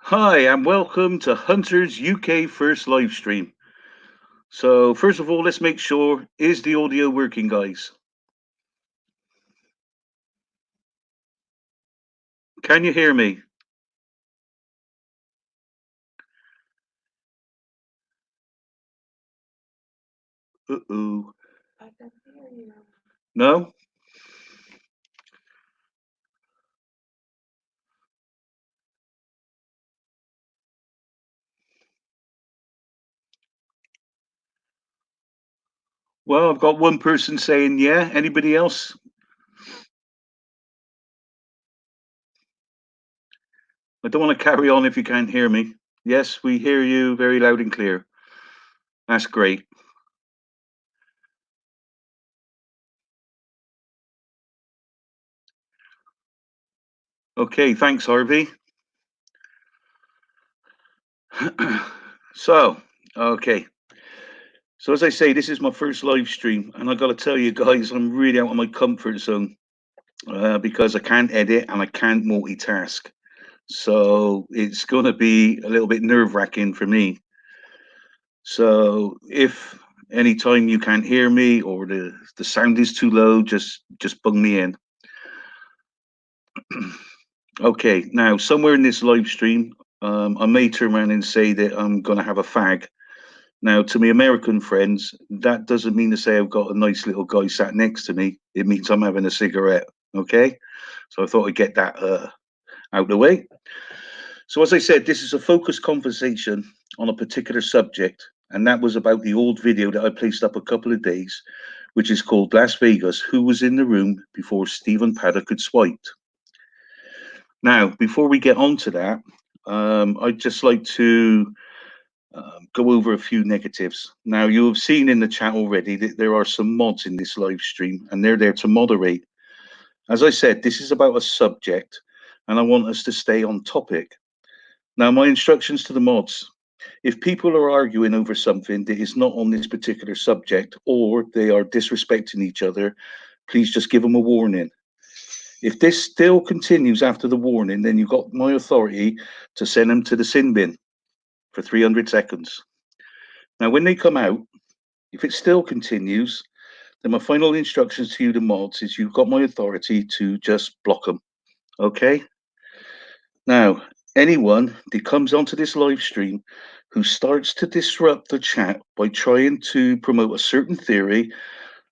Hi, and welcome to Hunter's UK first live stream. So, first of all, let's make sure is the audio working, guys? Can you hear me? Uh-oh. No? Well, I've got one person saying yeah. Anybody else? I don't want to carry on if you can't hear me. Yes, we hear you very loud and clear. That's great. Okay, thanks, Harvey. so, okay. So, as I say, this is my first live stream, and I got to tell you guys, I'm really out of my comfort zone because I can't edit and I can't multitask. So it's going to be a little bit nerve wracking for me. So if anytime you can't hear me or the sound is too low, just bung me in. Okay, now somewhere in this live stream, I may turn around and say that I'm going to have a fag. Now, to me American friends, that doesn't mean to say I've got a nice little guy sat next to me. It means I'm having a cigarette. Okay, so I thought I'd get that out the way. So, as I said, this is a focused conversation on a particular subject, and that was about the old video that I placed up a couple of days, which is called Las Vegas Who Was in the Room Before Stephen Paddock Had Swiped. Now, before we get on to that, I'd just like to go over a few negatives. Now, you have seen in the chat already that there are some mods in this live stream, and they're there to moderate. As I said, this is about a subject, and I want us to stay on topic. Now, my instructions to the mods: if people are arguing over something that is not on this particular subject or they are disrespecting each other, please just give them a warning. If this still continues after the warning, then you've got my authority to send them to the sin bin for 300 seconds. Now, when they come out, if it still continues, then my final instructions to you, the mods, is you've got my authority to just block them. Okay? Now, anyone that comes onto this live stream who starts to disrupt the chat by trying to promote a certain theory,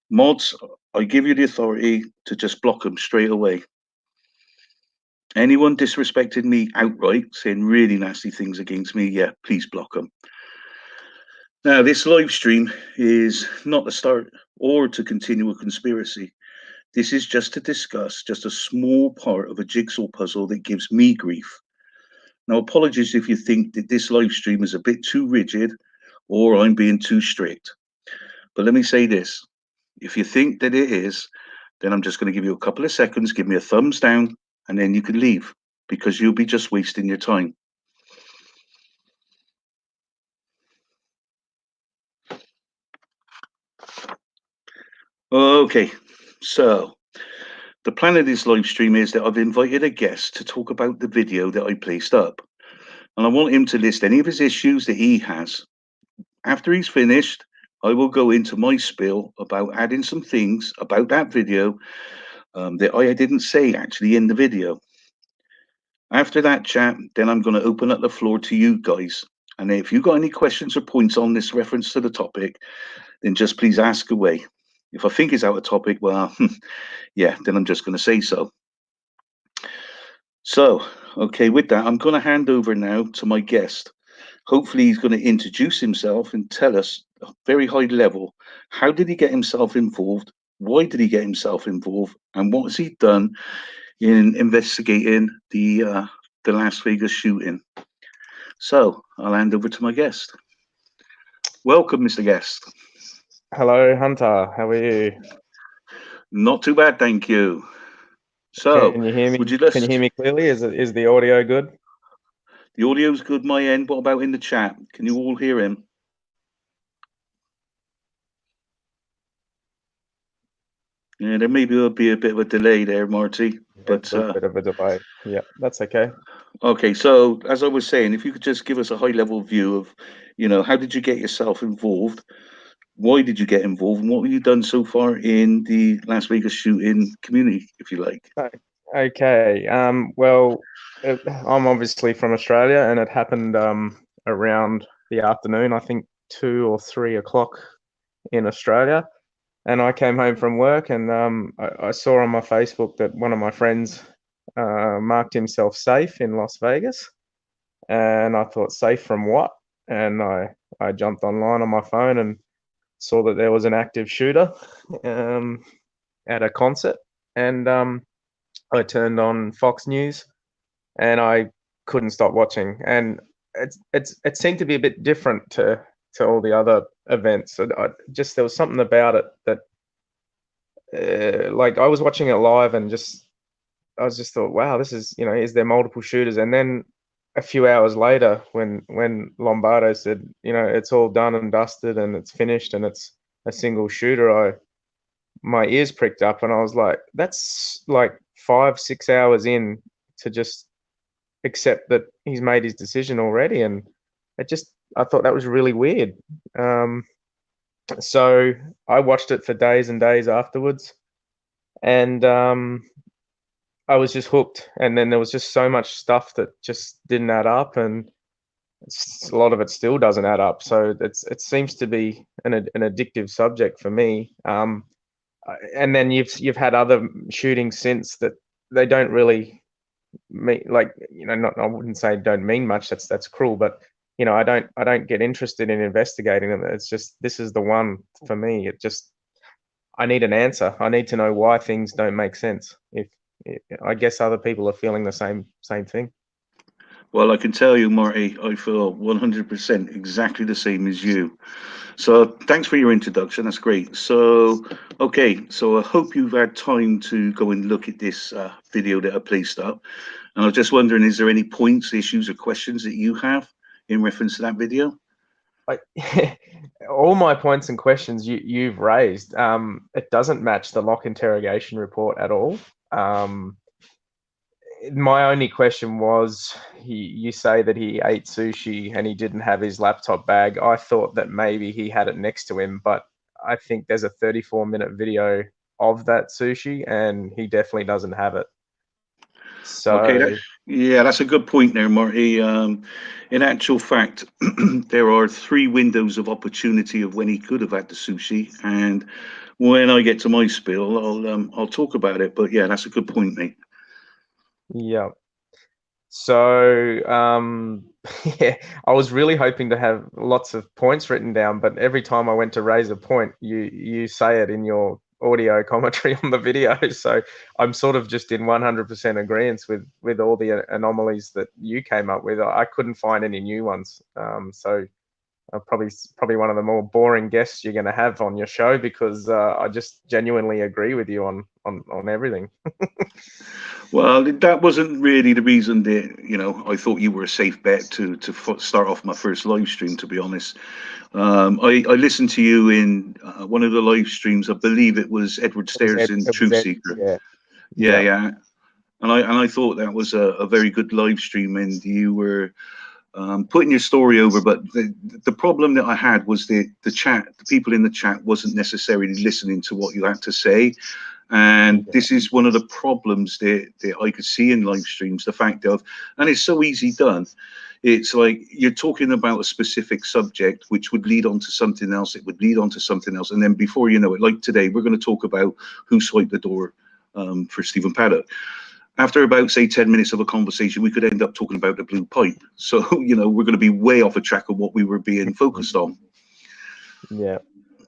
mods, I give you the authority to just block them straight away. Anyone disrespecting me outright, saying really nasty things against me, yeah, please block them. Now, this live stream is not the start or to continue a conspiracy. This is just to discuss just a small part of a jigsaw puzzle that gives me grief. Now, apologies if you think that this live stream is a bit too rigid or I'm being too strict. But let me say this: if you think that it is, then I'm just going to give you a couple of seconds, give me a thumbs down, and then you can leave because you'll be just wasting your time. Okay, so the plan of this live stream is that I've invited a guest to talk about the video that I placed up. And I want him to list any of his issues that he has. After he's finished, I will go into my spiel about adding some things about that video that I didn't say actually in the video. After that chat, then I'm going to open up the floor to you guys. And if you've got any questions or points on this reference to the topic, then just please ask away. If I think it's out of topic, well, yeah, then I'm just going to say so. So, okay, with that, I'm going to hand over now to my guest. Hopefully, he's going to introduce himself and tell us at a very high level, how did he get himself involved? Why did he get himself involved? And what has he done in investigating the Las Vegas shooting? So I'll hand over to my guest. Welcome, Mr. Guest. Hello, Hunter. How are you? Not too bad, thank you. So, Can you hear would me? you Can you list hear me clearly? Is the audio good? the audio's good my end? What about in the chat? Can you all hear him? Yeah, there maybe will be a bit of a delay there, Marty. There's But a little bit of a delay. Yeah, that's okay. okay, so as I was saying, if you could just give us a high-level view of, how did you get yourself involved? Why did you get involved? And what have you done so far in the Las Vegas shooting community, if you like? O- Okay. Well, I'm obviously from Australia, and it happened around the afternoon. I think 2 or 3 o'clock in Australia. And I came home from work, and I saw on my Facebook that one of my friends marked himself safe in Las Vegas. And I thought, safe from what? And I jumped online on my phone and saw that there was an active shooter um, at a concert. And I turned on Fox News, and I couldn't stop watching. And it seemed to be a bit different to all the other events. Just there was something about it that like I was watching it live, and I was just thought, wow, this is, is there multiple shooters? And then a few hours later, when Lombardo said, it's all done and dusted and it's finished and it's a single shooter, my ears pricked up, and I was like, that's like 5, 6 hours in to just accept that he's made his decision already. And I thought that was really weird. Um, so I watched it for days and days afterwards, and I was just hooked. And then there was just so much stuff that just didn't add up, and a lot of it still doesn't add up. So it seems to be an addictive subject for me. And then you've had other shootings since that they don't really mean, like, not, I wouldn't say don't mean much. That's cruel, but I don't get interested in investigating them. It's just, this is the one for me. I need an answer. I need to know why things don't make sense. If I guess other people are feeling the same thing. Well, I can tell you, Marty, I feel 100% exactly the same as you. So thanks for your introduction. That's great. So, okay, so I hope you've had time to go and look at this video that I placed up. And I was just wondering, is there any points, issues, or questions that you have in reference to that video? I, all my points and questions you've raised, it doesn't match the lock interrogation report at all. My only question was, you say that he ate sushi and he didn't have his laptop bag. I thought that maybe he had it next to him, but I think there's a 34-minute video of that sushi, and he definitely doesn't have it. Okay, So yeah, that's a good point there, Marty. In actual fact, there are three windows of opportunity of when he could have had the sushi, and when I get to my spiel, I'll talk about it. But yeah, that's a good point, mate. yeah. So yeah, I was really hoping to have lots of points written down, but every time I went to raise a point, you say it in your audio commentary on the video. So I'm sort of just in 100% agreement with all the anomalies that you came up with. I couldn't find any new ones. So probably one of the more boring guests you're going to have on your show, because I just genuinely agree with you on everything. Well, that wasn't really the reason that I thought you were a safe bet to start off my first live stream. To be honest, I listened to you in one of the live streams. I believe it was Edward It was Stairs Ed, in it was Truth Ed, Seeker. yeah, Yeah, yeah, yeah. And I thought that was a very good live stream, and you were putting your story over. But the problem that I had was the chat, the people in the chat wasn't necessarily listening to what you had to say. And yeah. this is one of the problems that I could see in live streams, the fact of, and it's so easy done. It's like you're talking about a specific subject, which would lead on to something else. It would lead on to something else. And then before you know it, like today, we're going to talk about who swiped the door for Stephen Paddock. After about, say, 10 minutes of a conversation, we could end up talking about the blue pipe. So, we're going to be way off a track of what we were being focused on. Yeah.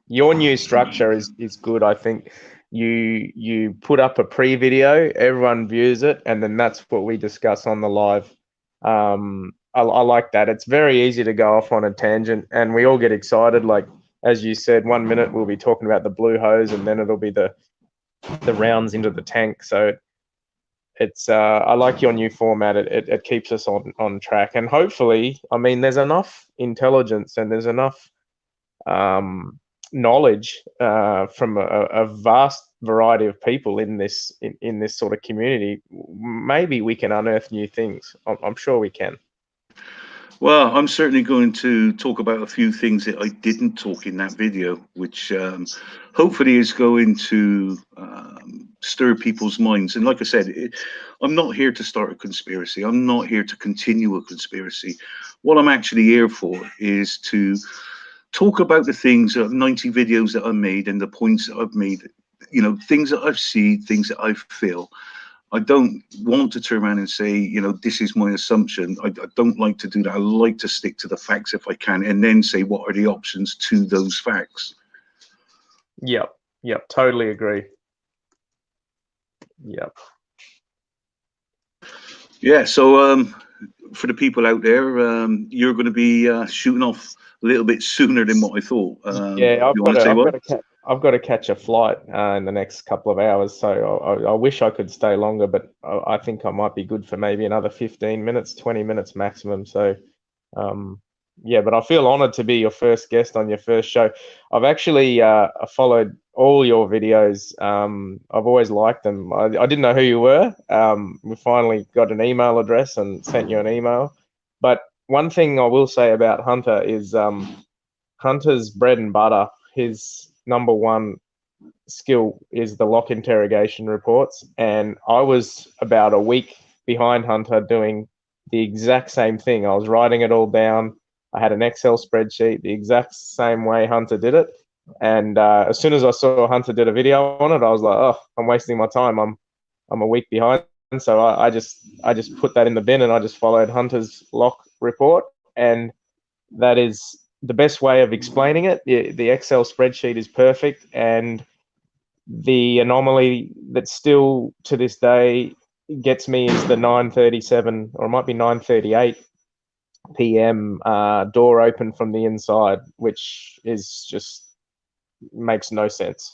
Your new structure is good. I think you put up a pre-video, everyone views it, and then that's what we discuss on the live. I like that. It's very easy to go off on a tangent, and we all get excited. Like, as you said, 1 minute we'll be talking about the blue hose, and then it'll be the rounds into the tank. So it's I like your new format. It keeps us on track, and hopefully, I mean, there's enough intelligence and there's enough knowledge from a vast variety of people in this in this sort of community, maybe we can unearth new things. I'm sure we can. Well, I'm certainly going to talk about a few things that I didn't talk in that video, which hopefully is going to stir people's minds. And like I said, I'm not here to start a conspiracy. I'm not here to continue a conspiracy. What I'm actually here for is to talk about the things, 90 videos that I made and the points that I've made, you know, things that I've seen, things that I feel. I don't want to turn around and say, you know, this is my assumption. I don't like to do that. I like to stick to the facts if I can, and then say what are the options to those facts. Yep, totally agree. Yep. Yeah, so for the people out there, you're going to be shooting off a little bit sooner than what I thought. Yeah, you want to say what? I've got to catch a flight in the next couple of hours, so I wish I could stay longer, but I think I might be good for maybe another 15 minutes, 20 minutes maximum. So, yeah, but I feel honored to be your first guest on your first show. I've actually followed all your videos. I've always liked them. I didn't know who you were. We finally got an email address and sent you an email. But one thing I will say about Hunter is Hunter's bread and butter, his number one skill is the lock interrogation reports. And I was about a week behind Hunter doing the exact same thing. I was writing it all down. I had an Excel spreadsheet, the exact same way Hunter did it. And as soon as I saw Hunter did a video on it, I was like, oh, I'm wasting my time. I'm a week behind. So I just put that in the bin and I just followed Hunter's lock report. And that is the best way of explaining it. The Excel spreadsheet is perfect, and the anomaly that still to this day gets me is the 9:37, or it might be 9:38 p.m. Door open from the inside, which is just makes no sense.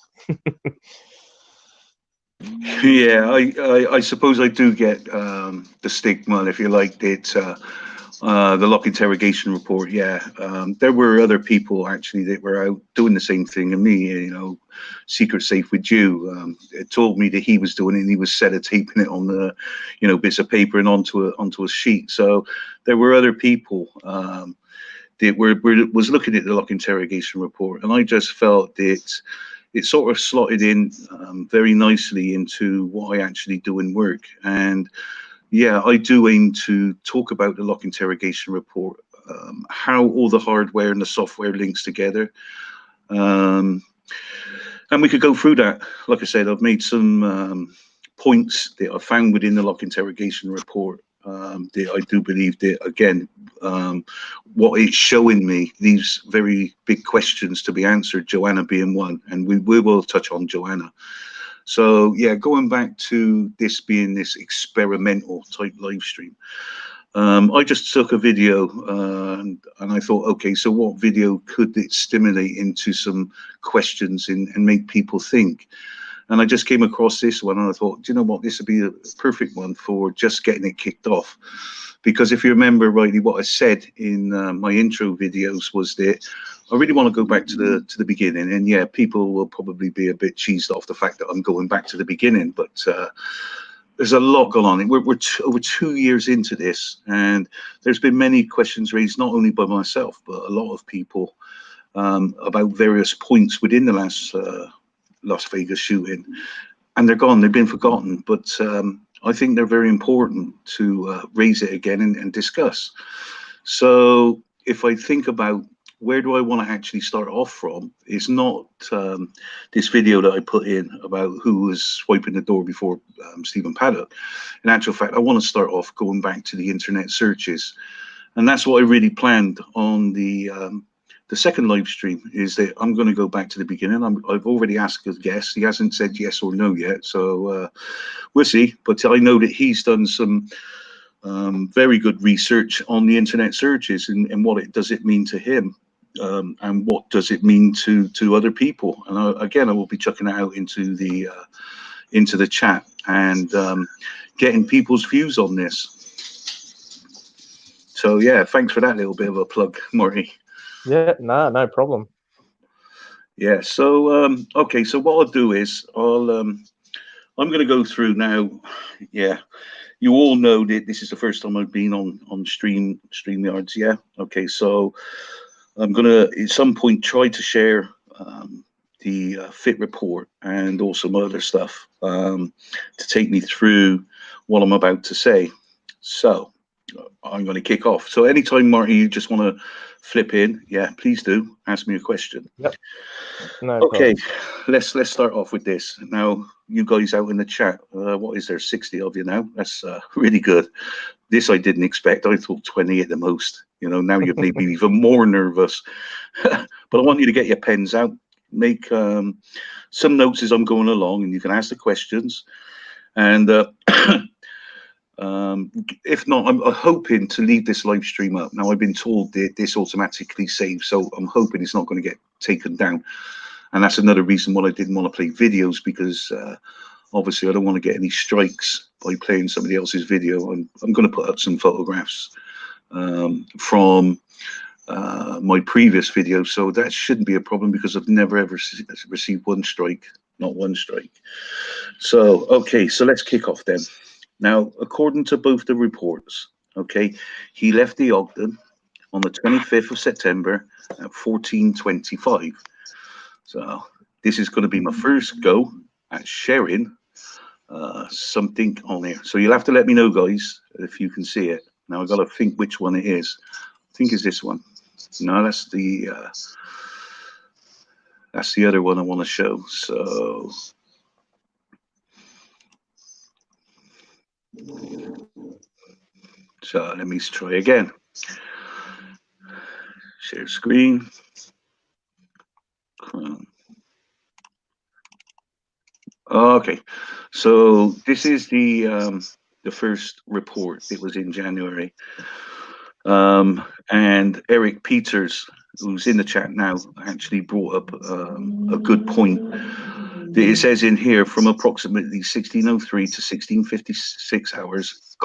Yeah, I suppose I do get the stigma, if you like, that the lock interrogation report. Yeah, there were other people actually that were out doing the same thing, and me, you know, secret safe with you. It told me that he was doing it, and he was sellotaping it on the, you know, bits of paper and onto a sheet. So there were other people that was looking at the lock interrogation report, and I just felt that it sort of slotted in very nicely into what I actually do in work. And yeah, I do aim to talk about the lock interrogation report, how all the hardware and the software links together. And we could go through that. Like I said, I've made some points that I found within the lock interrogation report that I do believe that, again, what it's showing me, these very big questions to be answered, Joanna being one, and we will touch on Joanna. So yeah, going back to this being this experimental type live stream, I just took a video and I thought, okay, so what video could it stimulate into some questions and make people think? And I just came across this one and I thought, do you know what, this would be a perfect one for just getting it kicked off. Because if you remember rightly, what I said in my intro videos was that I really want to go back to the beginning. And yeah, people will probably be a bit cheesed off the fact that I'm going back to the beginning, but there's a lot going on. We're over 2 years into this, and there's been many questions raised, not only by myself, but a lot of people about various points within the last Las Vegas shooting, and they're gone. They've been forgotten, but I think they're very important to raise it again and discuss. So if I think about where do I want to actually start off from, it's not this video that I put in about who was swiping the door before Stephen Paddock. In actual fact, I want to start off going back to the internet searches. And that's what I really planned on the second live stream, is that I'm going to go back to the beginning. I've already asked a guest. He hasn't said yes or no yet, so we'll see. But I know that he's done some very good research on the internet searches and what does it mean to him, and what does it mean to other people. And again, I will be chucking it out into the chat and getting people's views on this. So yeah, thanks for that little bit of a plug, Marty. Yeah, no problem. Yeah. So okay. So what I'll do is I'm going to go through now. Yeah. You all know that this is the first time I've been on StreamYards. Yeah. Okay. So I'm going to at some point try to share the fit report and also some other stuff to take me through what I'm about to say. So I'm going to kick off. So anytime, Marty, you just want to flip in, yeah, please do ask me a question. Yep. No Okay, problem. let's start off with this. Now, you guys out in the chat, what is there, 60 of you now? That's really good. This I didn't expect. I thought 20 at the most. You know, now you've made me even more nervous. But I want you to get your pens out, make some notes as I'm going along, and you can ask the questions. And if not, I'm hoping to leave this live stream up. Now, I've been told that this automatically saves, so I'm hoping it's not going to get taken down. And that's another reason why I didn't want to play videos, because obviously I don't want to get any strikes by playing somebody else's video. I'm going to put up some photographs from my previous video, so that shouldn't be a problem because I've never ever received one strike, not one strike. So, okay, so let's kick off then. Now, according to both the reports, okay, he left the Ogden on the 25th of September at 14:25. So this is going to be my first go at sharing something on here. So you'll have to let me know, guys, if you can see it. Now I've got to think which one it is. I think it's this one. No, that's the other one I want to show. So let me try again. Share screen. Okay, so this is the first report. It was in January, and Eric Peters, who's in the chat now, actually brought up a good point. It says in here, from approximately 1603 to 1656 hours,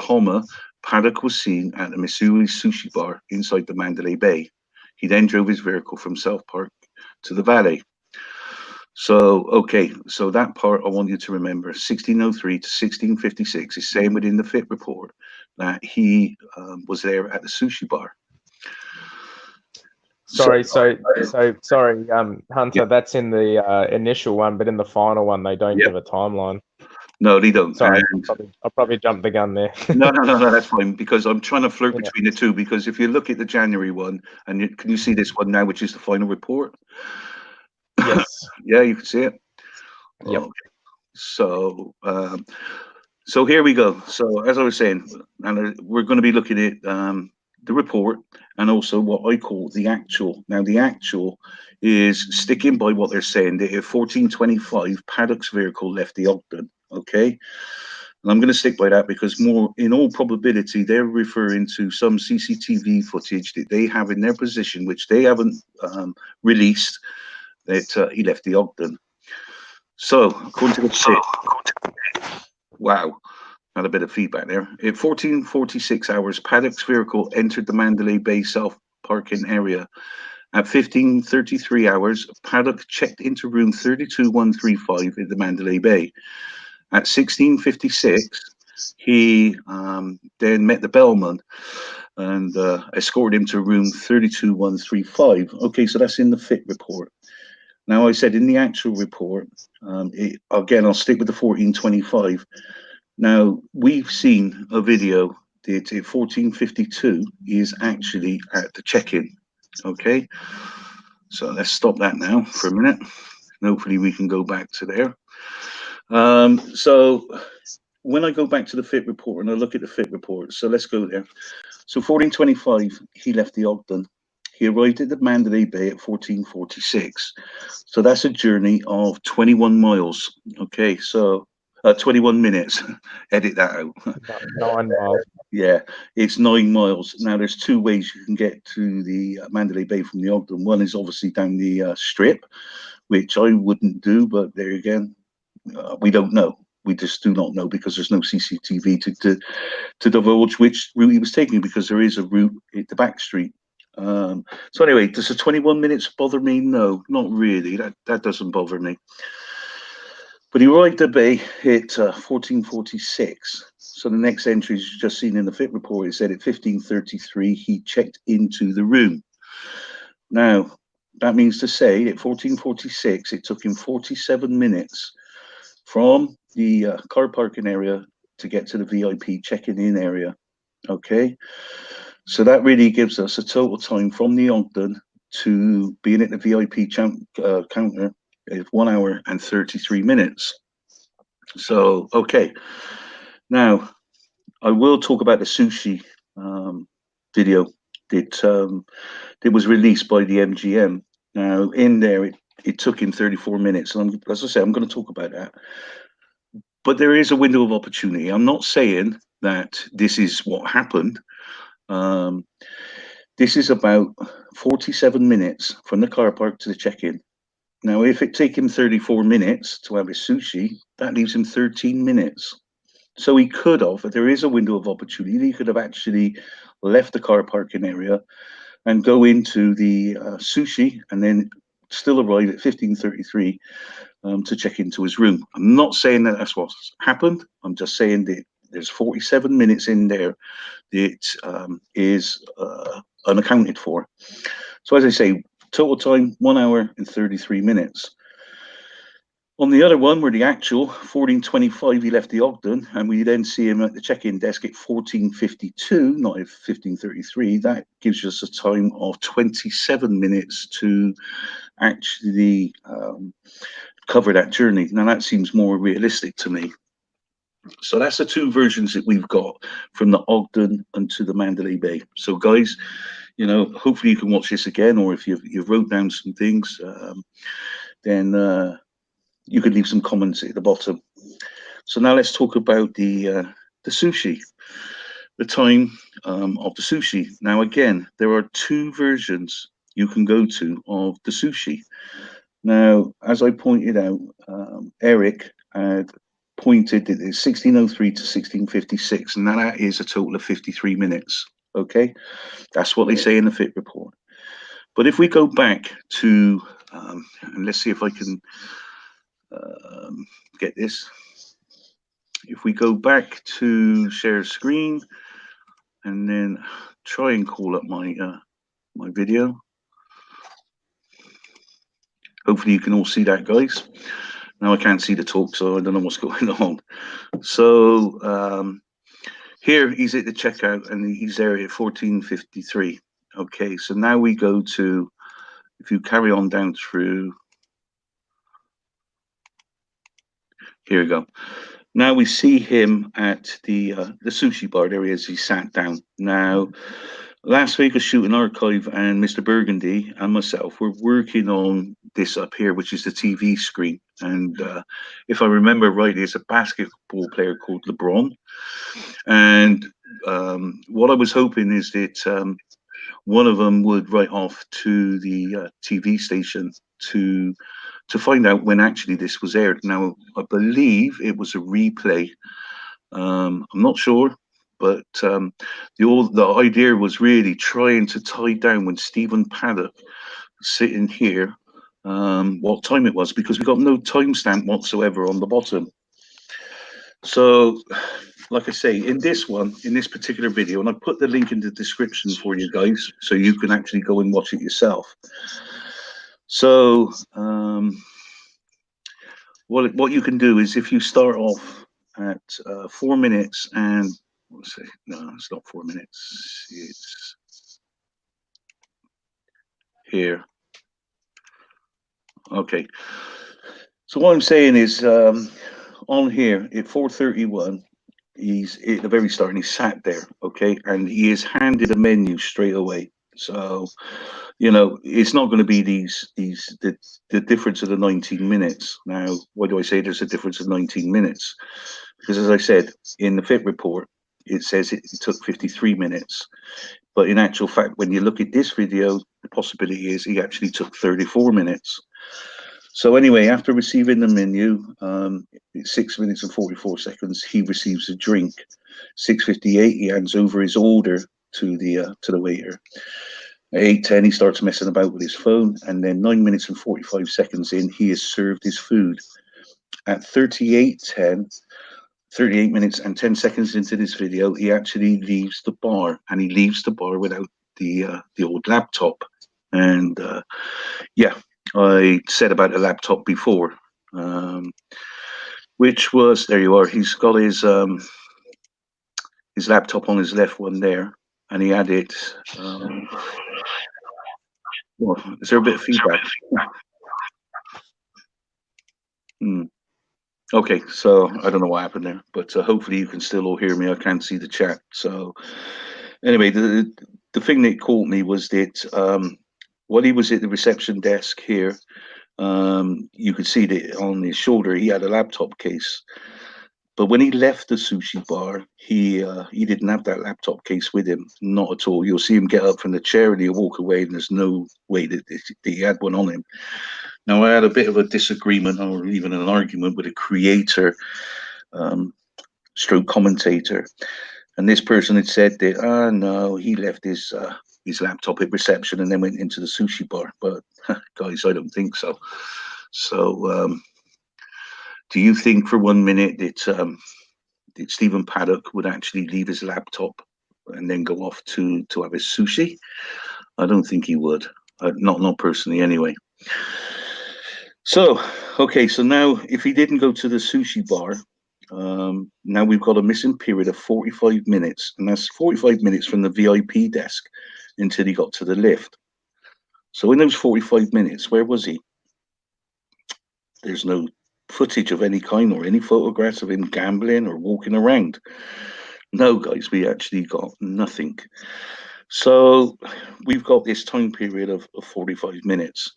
Paddock was seen at the Missouri Sushi Bar inside the Mandalay Bay. He then drove his vehicle from South Park to the Valley. So, okay, so that part I want you to remember, 1603 to 1656 is saying within the FIT report that he was there at the sushi bar. Sorry, Hunter, yeah. that's in the initial one, but in the final one, they don't give a timeline. No, they don't. Sorry, I'll probably jump the gun there. No, that's fine, because I'm trying to flirt between the two, because if you look at the January one, and can you see this one now, which is the final report? Yes. Yeah, you can see it. Yep. Okay. So here we go. So as I was saying, and we're going to be looking at the report and also what I call the actual. Now, the actual is sticking by what they're saying. That at 14:25, Paddock's vehicle left the Ogden. Okay. And I'm going to stick by that because in all probability, they're referring to some CCTV footage that they have in their position, which they haven't released, that he left the Ogden. So, according to the FIT, wow, had a bit of feedback there. At 14:46 hours, Paddock's vehicle entered the Mandalay Bay South parking area. At 15:33 hours, Paddock checked into room 32135 at the Mandalay Bay. At 16:56, he then met the bellman and escorted him to room 32135. Okay, so that's in the FIT report. Now, I said in the actual report, again, I'll stick with the 14:25. Now, we've seen a video that at 14:52 is actually at the check-in. Okay, so let's stop that now for a minute. And hopefully, we can go back to there. So when I go back to the FIT report and I look at the FIT report, so let's go there. So 14:25, he left the Ogden. He arrived at the Mandalay Bay at 14:46. So that's a journey of 21 miles. Okay, so 21 minutes. Edit that out. 9 miles. Yeah, it's 9 miles. Now, there's two ways you can get to the Mandalay Bay from the Ogden. One is obviously down the strip, which I wouldn't do, but there again, we don't know. We just do not know because there's no CCTV to divulge which route he was taking, because there is a route at the back street So anyway, does the 21 minutes bother me? No, not really. That doesn't bother me. But he arrived at bay at 14:46. So the next entry is just seen in the fit report. It said at 15:33 he checked into the room. Now that means to say at 14:46 it took him 47 minutes from the car parking area to get to the VIP checking in area. Okay, so that really gives us a total time from the Ogden to being at the VIP counter of 1 hour and 33 minutes. So, okay, now I will talk about the sushi video that was released by the MGM. Now, in there, it took him 34 minutes. And as I say, I'm going to talk about that. But there is a window of opportunity. I'm not saying that this is what happened. This is about 47 minutes from the car park to the check-in. Now, if it take him 34 minutes to have his sushi, that leaves him 13 minutes. So he could have, if there is a window of opportunity, he could have actually left the car parking area and go into the sushi and then still arrive at 15:33 to check into his room. I'm not saying that that's what's happened. I'm just saying that there's 47 minutes in there that is unaccounted for. So as I say, total time 1 hour and 33 minutes. On the other one, where the actual 14:25 he left the Ogden, and we then see him at the check-in desk at 14:52, not at 15:33. That gives us a time of 27 minutes to actually cover that journey. Now that seems more realistic to me. So that's the two versions that we've got from the Ogden into the Mandalay Bay. So guys, you know, hopefully you can watch this again, or if you've wrote down some things, then you could leave some comments at the bottom. So now let's talk about the sushi, the time of the sushi. Now again, there are two versions you can go to of the sushi. Now, as I pointed out, Eric had pointed that it's 1603 to 1656, and that is a total of 53 minutes. Okay, that's what they say in the fit report. But if we go back to, and let's see if I can get this. If we go back to share screen and then try and call up my my video. Hopefully you can all see that, guys. Now I can't see the talk, so I don't know what's going on. So here he's at the checkout and he's there at 14:53. Okay, so now we go to, if you carry on down through, here we go. Now we see him at the sushi bar. There he is. He sat down. Now, Las Vegas Shooting Archive and Mr. Burgundy and myself were working on this up here, which is the TV screen. And if I remember right, there's a basketball player called LeBron. And what I was hoping is that one of them would write off to the TV station to find out when actually this was aired. Now, I believe it was a replay. I'm not sure, but the idea was really trying to tie down when Stephen Paddock sitting here, what time it was, because we got no timestamp whatsoever on the bottom. So, like I say, in this particular video, and I put the link in the description for you guys, so you can actually go and watch it yourself. So, what you can do is if you start off at 4 minutes and let's say, no, it's not 4 minutes. It's here. Okay. So what I'm saying is, on here at 4:31, he's at the very start and he sat there. Okay, and he is handed a menu straight away. So, you know, it's not going to be the difference of the 19 minutes. Now, why do I say there's a difference of 19 minutes? Because as I said, in the fit report, it says it took 53 minutes. But in actual fact, when you look at this video, the possibility is he actually took 34 minutes. So anyway, after receiving the menu, 6 minutes and 44 seconds, he receives a drink. 6:58, he hands over his order to the waiter. At 8:10, he starts messing about with his phone, and then 9 minutes and 45 seconds in, he has served his food. At 38:10, 38 minutes and 10 seconds into this video, he actually leaves the bar, and he leaves the bar without the old laptop. And yeah, I said about the laptop before, which was, there you are. He's got his laptop on his left one there, and he had it. Well, is there a bit of feedback? Okay, so I don't know what happened there, but hopefully you can still all hear me. I can't see the chat. So anyway, the thing that caught me was that while he was at the reception desk here, you could see that on his shoulder he had a laptop case. But when he left the sushi bar, he didn't have that laptop case with him, not at all. You'll see him get up from the chair and he'll walk away, and there's no way that he had one on him. Now, I had a bit of a disagreement, or even an argument, with a creator, stroke commentator, and this person had said that, no, he left his laptop at reception and then went into the sushi bar. But guys, I don't think so. So, do you think for 1 minute that Stephen Paddock would actually leave his laptop and then go off to have his sushi? I don't think he would. Not personally, anyway. So, okay, so now if he didn't go to the sushi bar, now we've got a missing period of 45 minutes, and that's 45 minutes from the VIP desk until he got to the lift. So in those 45 minutes, where was he? There's no footage of any kind or any photographs of him gambling or walking around. No, guys, we actually got nothing. So we've got this time period of 45 minutes.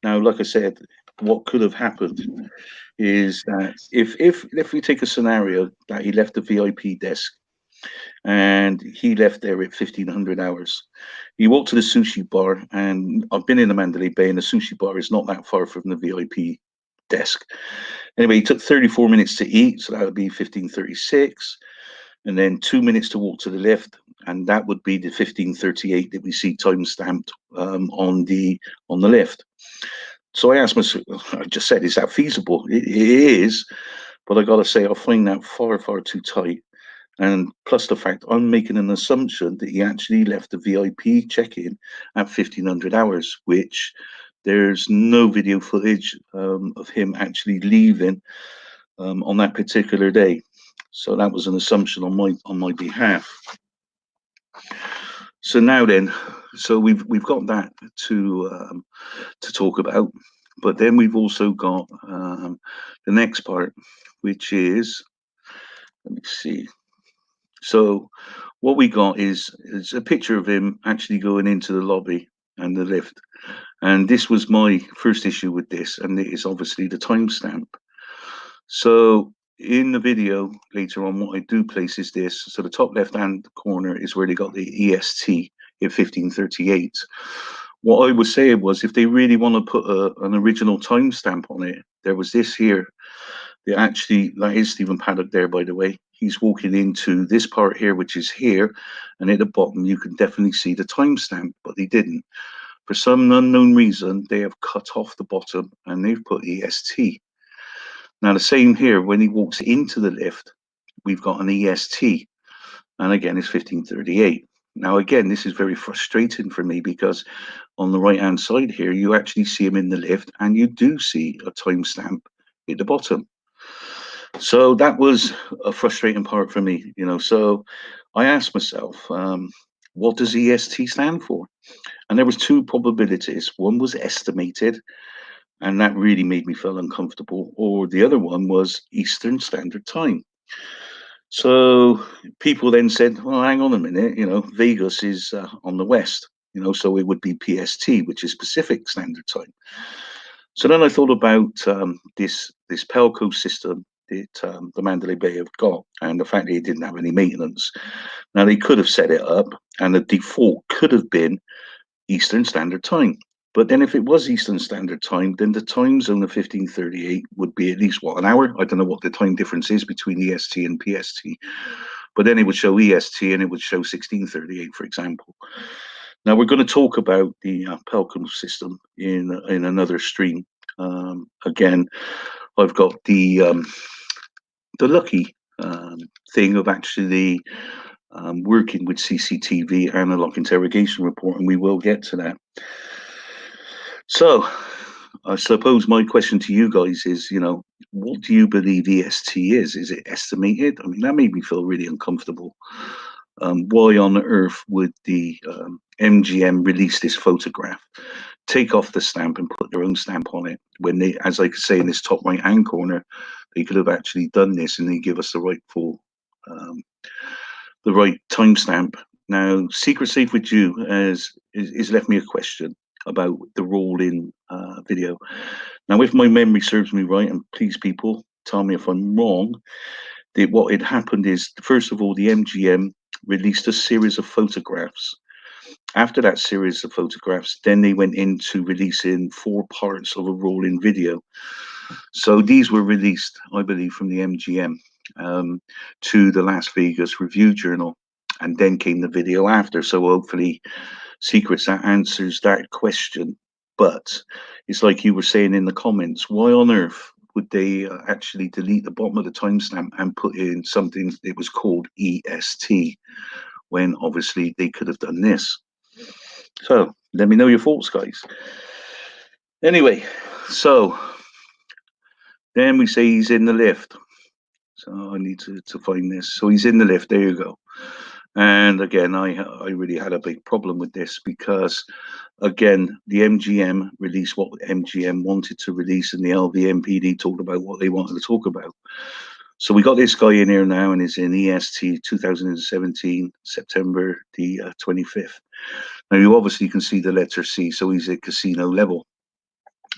Now, like I said, what could have happened is that if we take a scenario that he left the VIP desk and he left there at 1500 hours, he walked to the sushi bar, and I've been in the Mandalay Bay, and the sushi bar is not that far from the VIP desk. Anyway, he took 34 minutes to eat, so that would be 1536, and then 2 minutes to walk to the lift, and that would be the 1538 that we see time stamped on the lift. So I asked myself, I just said, is that feasible? It is, but I got to say, I find that far, far too tight. And plus the fact I'm making an assumption that he actually left the VIP check-in at 1500 hours, which there's no video footage of him actually leaving on that particular day. So that was an assumption on my behalf. So now then, so we've got that to talk about, but then we've also got the next part, which is, let me see. So what we got is a picture of him actually going into the lobby and the lift, and this was my first issue with this, and it is obviously the timestamp. So in the video later on, what I do place is this. So the top left hand corner is where they got the EST at 1538. What I was saying was, if they really want to put an original timestamp on it, there was this here. They actually, that is Stephen Paddock there, by the way. He's walking into this part here, which is here, and at the bottom you can definitely see the timestamp, but they didn't. For some unknown reason, they have cut off the bottom and they've put EST. Now, the same here, when he walks into the lift, we've got an EST, and again, it's 1538. Now, again, this is very frustrating for me because on the right-hand side here, you actually see him in the lift, and you do see a timestamp at the bottom. So that was a frustrating part for me, you know. So I asked myself, what does EST stand for? And there was two probabilities. One was estimated, and that really made me feel uncomfortable, or the other one was Eastern Standard Time. So people then said, well, hang on a minute, you know, Vegas is on the west, you know, so it would be PST, which is Pacific Standard Time. So then I thought about this Pelco system that the Mandalay Bay have got, and the fact that it didn't have any maintenance. Now, they could have set it up, and the default could have been Eastern Standard Time. But then if it was Eastern Standard Time, then the time zone of 1538 would be at least, what, an hour? I don't know what the time difference is between EST and PST. But then it would show EST and it would show 1638, for example. Now we're going to talk about the Pelcom system in another stream. Again, I've got the lucky thing of actually working with CCTV analog interrogation report, and we will get to that. So I suppose my question to you guys is, what do you believe EST is? Is it estimated? I mean, that made me feel really uncomfortable. Why on earth would the MGM release this photograph, take off the stamp and put their own stamp on it, when they, as I could say in this top right hand corner, they could have actually done this and they give us the right timestamp. Now, Secret Safe with you is left me a question about the roll in video. Now, if my memory serves me right, and please people tell me if I'm wrong, that what had happened is, first of all, the MGM released a series of photographs. After that series of photographs, then they went into releasing 4 parts of a roll-in video. So these were released, I believe, from the MGM to the Las Vegas Review Journal, and then came the video after. So hopefully, Secrets, that answers that question. But it's like you were saying in the comments, why on earth would they actually delete the bottom of the timestamp and put in something that was called EST, when obviously they could have done this? So let me know your thoughts, guys. Anyway, so then we say he's in the lift. So I need to find this. So he's in the lift. There you go. And again, I really had a big problem with this because, again, the MGM released what MGM wanted to release, and the LVMPD talked about what they wanted to talk about. So we got this guy in here now, and it's in EST 2017, September the 25th. Now, you obviously can see the letter C, so he's at casino level.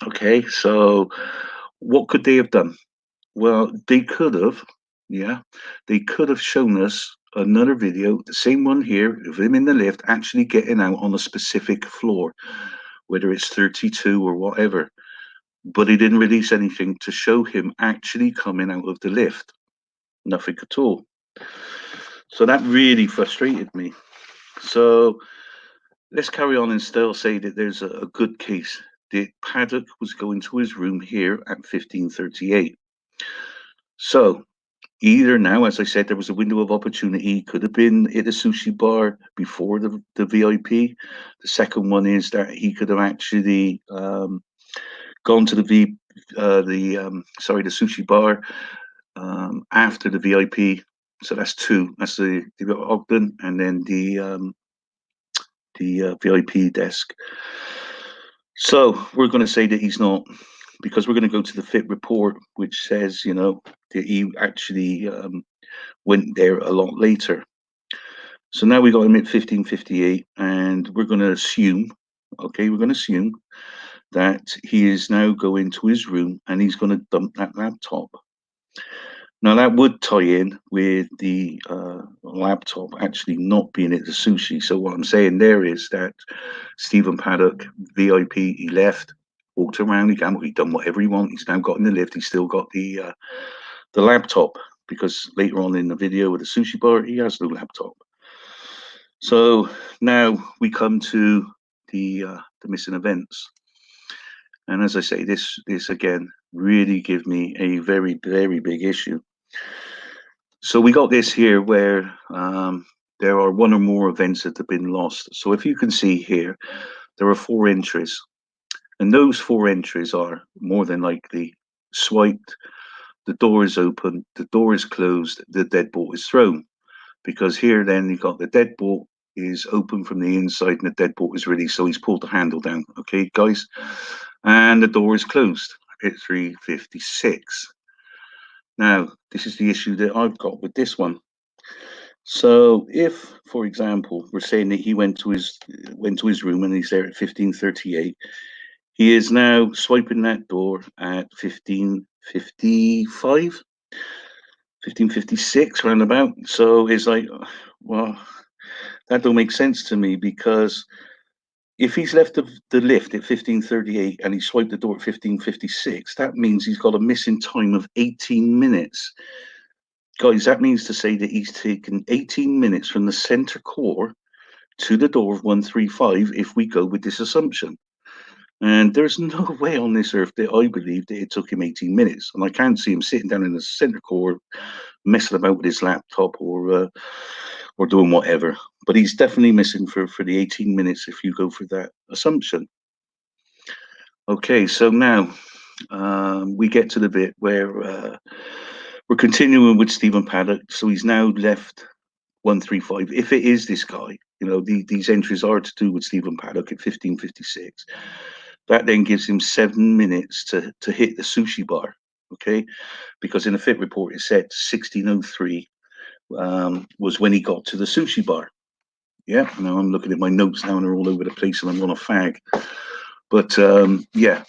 Okay, so what could they have done? Well, they could have, they could have shown us another video, the same one here, of him in the lift actually getting out on a specific floor, whether it's 32 or whatever. But he didn't release anything to show him actually coming out of the lift. Nothing at all. So that really frustrated me. So let's carry on and still say that there's a good case that Paddock was going to his room here at 1538. So either now, as I said, there was a window of opportunity, could have been at a sushi bar before the VIP. The second one is that he could have actually gone to the sushi bar after the VIP. So that's 2. That's the Ogden and then the VIP desk. So we're going to say that he's not, because we're going to go to the FIT report, which says, that he actually went there a lot later. So now we got him at 1558, and we're going to assume, that he is now going to his room and he's going to dump that laptop. Now that would tie in with the laptop actually not being at the sushi. So what I'm saying there is that Stephen Paddock, VIP, he left, walked around, he gambled, he done whatever he wanted. He's now got in the lift. He's still got the laptop, because later on in the video with the sushi bar, he has no laptop. So now we come to the missing events. And as I say, this again really give me a very, very big issue. So we got this here where there are 1 or more events that have been lost. So if you can see here, there are 4 entries. And those 4 entries are more than likely swiped, the door is open, the door is closed, the deadbolt is thrown. Because here then you've got the deadbolt is open from the inside and the deadbolt is released. So he's pulled the handle down, okay, guys? And the door is closed at 3:56. Now, this is the issue that I've got with this one. So if, for example, we're saying that he went to his room and he's there at 15:38, he is now swiping that door at 15:55, 15:56 roundabout. So it's like, well, that don't make sense to me, because if he's left the lift at 15:38 and he swiped the door at 15:56, that means he's got a missing time of 18 minutes. Guys, that means to say that he's taken 18 minutes from the center core to the door of 135 if we go with this assumption. And there's no way on this earth that I believe that it took him 18 minutes. And I can't see him sitting down in the center core messing about with his laptop or doing whatever. But he's definitely missing for the 18 minutes if you go for that assumption. Okay, so now we get to the bit where we're continuing with Stephen Paddock. So he's now left 135. If it is this guy, you know, these entries are to do with Stephen Paddock at 15:56. That then gives him 7 minutes to hit the sushi bar, okay? Because in the fit report it said 16:03 was when he got to the sushi bar. Yeah, now I'm looking at my notes now and they're all over the place and I'm on a fag. But yeah.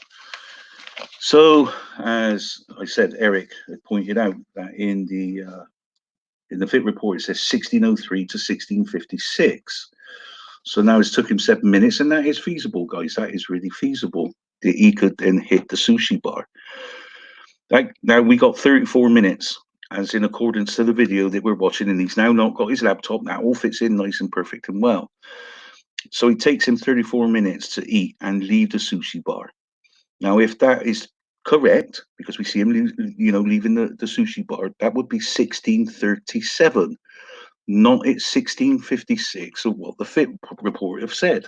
So as I said, Eric had pointed out that in the fit report it says 16:03 to 16:56. So now it's took him 7 minutes, and that is feasible, guys. That is really feasible that he could then hit the sushi bar. Now we got 34 minutes, as in accordance to the video that we're watching, and he's now not got his laptop. That all fits in nice and perfect and well. So it takes him 34 minutes to eat and leave the sushi bar. Now, if that is correct, because we see him, leaving the sushi bar, that would be 16:37. Not at 16:56 of what the fit report have said.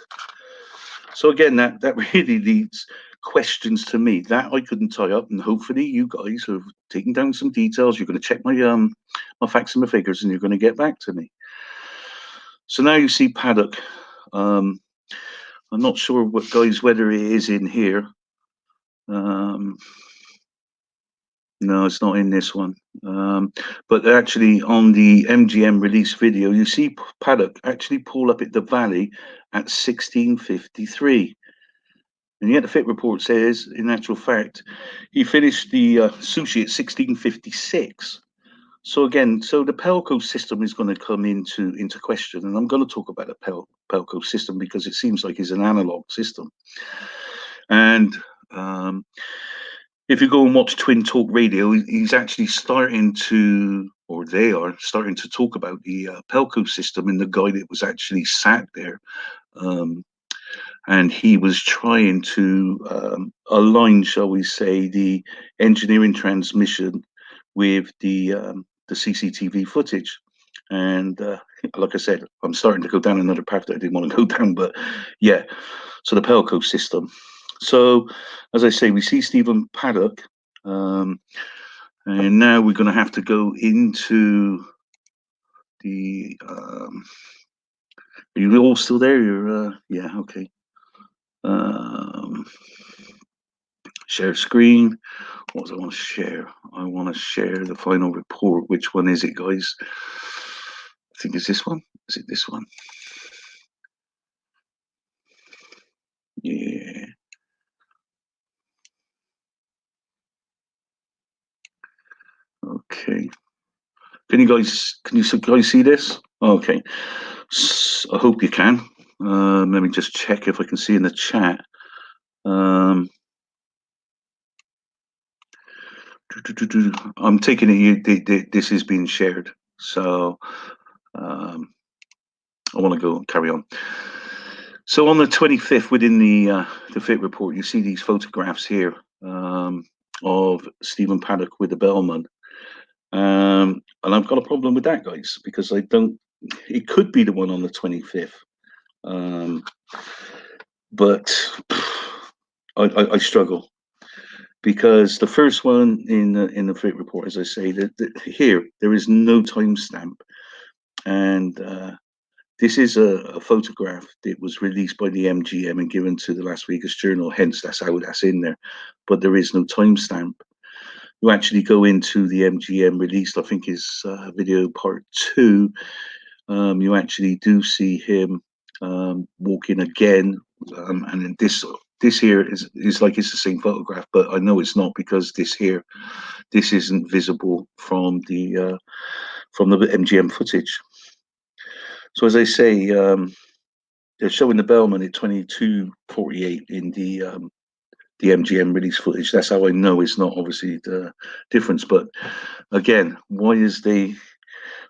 So again, that really leads questions to me that I couldn't tie up, and hopefully you guys have taken down some details. You're going to check my my facts and my figures, and you're going to get back to me. So now you see Paddock. I'm not sure whether it is in here. No, it's not in this one. But actually, on the MGM release video, you see Paddock actually pull up at the Valley at 16:53. And yet the fit report says, in actual fact, he finished the sushi at 16:56. So again, the Pelco system is going to come into question. And I'm going to talk about the Pelco system because it seems like it's an analog system. And if you go and watch Twin Talk Radio, he's actually starting to, or they are starting to talk about the Pelco system and the guy that was actually sat there. And he was trying to align, shall we say, the engineering transmission with the CCTV footage. And like I said, I'm starting to go down another path that I didn't want to go down, but yeah. So the Pelco system. So, as I say, we see Stephen Paddock, and now we're going to have to go into the. Are you all still there? You're, yeah, okay. Share screen. What do I want to share? I want to share the final report. Which one is it, guys? I think it's this one. Is it this one? Yeah. Okay. Can you guys see this? Okay. I hope you can. Let me just check if I can see in the chat. I'm taking it this is being shared, so I want to go carry on. So on the 25th, within the fit report, you see these photographs here of Stephen Paddock with the bellman. And I've got a problem with that, guys, because I don't. It could be the one on the 25th, but I struggle because the first one in the fit report, as I say, that here there is no timestamp, and this is a photograph that was released by the MGM and given to the Las Vegas Journal. Hence, that's how that's in there, but there is no timestamp. You actually go into the MGM released, I think is video part 2. You actually do see him walking again, and this here is like it's the same photograph, but I know it's not because this isn't visible from the MGM footage. So as I say, they're showing the bellman at 22:48 in the MGM release footage. That's how I know it's not obviously the difference. But again, why is they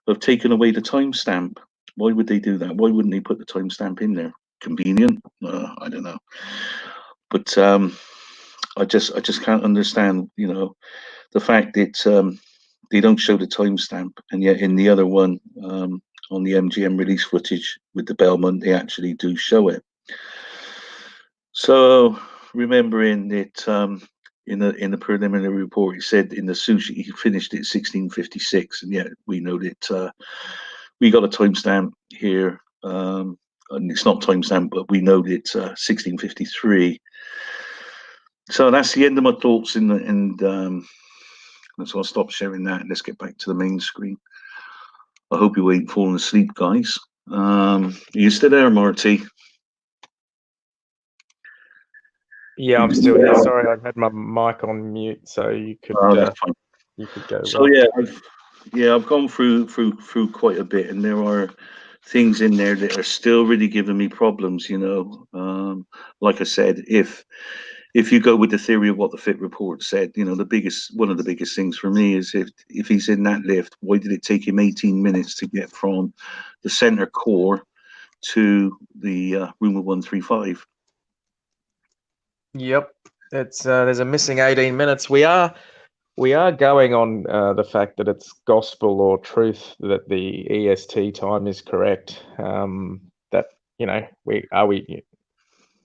have taken away the timestamp Why would they do that? Why wouldn't they put the timestamp in there? Convenient? I don't know. But I just can't understand, the fact that they don't show the timestamp, and yet in the other one, on the MGM release footage with the Belmont, they actually do show it. So remembering that in the preliminary report, he said in the sushi he finished it 1656, and yet we know that we got a timestamp here, and it's not timestamp, but we know that 1653. So that's the end of my thoughts and so I'll stop sharing that. Let's get back to the main screen. I hope you ain't falling asleep, guys. Are you still there, Marty? Yeah, I'm still here. Sorry, I've had my mic on mute, so you could That's fine. you could go. So I've gone through quite a bit, and there are things in there that are still really giving me problems. Like I said, if you go with the theory of what the fit report said, one of the biggest things for me is if he's in that lift, why did it take him 18 minutes to get from the center core to the room of 135? Yep, it's there's a missing 18 minutes. We are going on the fact that it's gospel or truth that the EST time is correct. That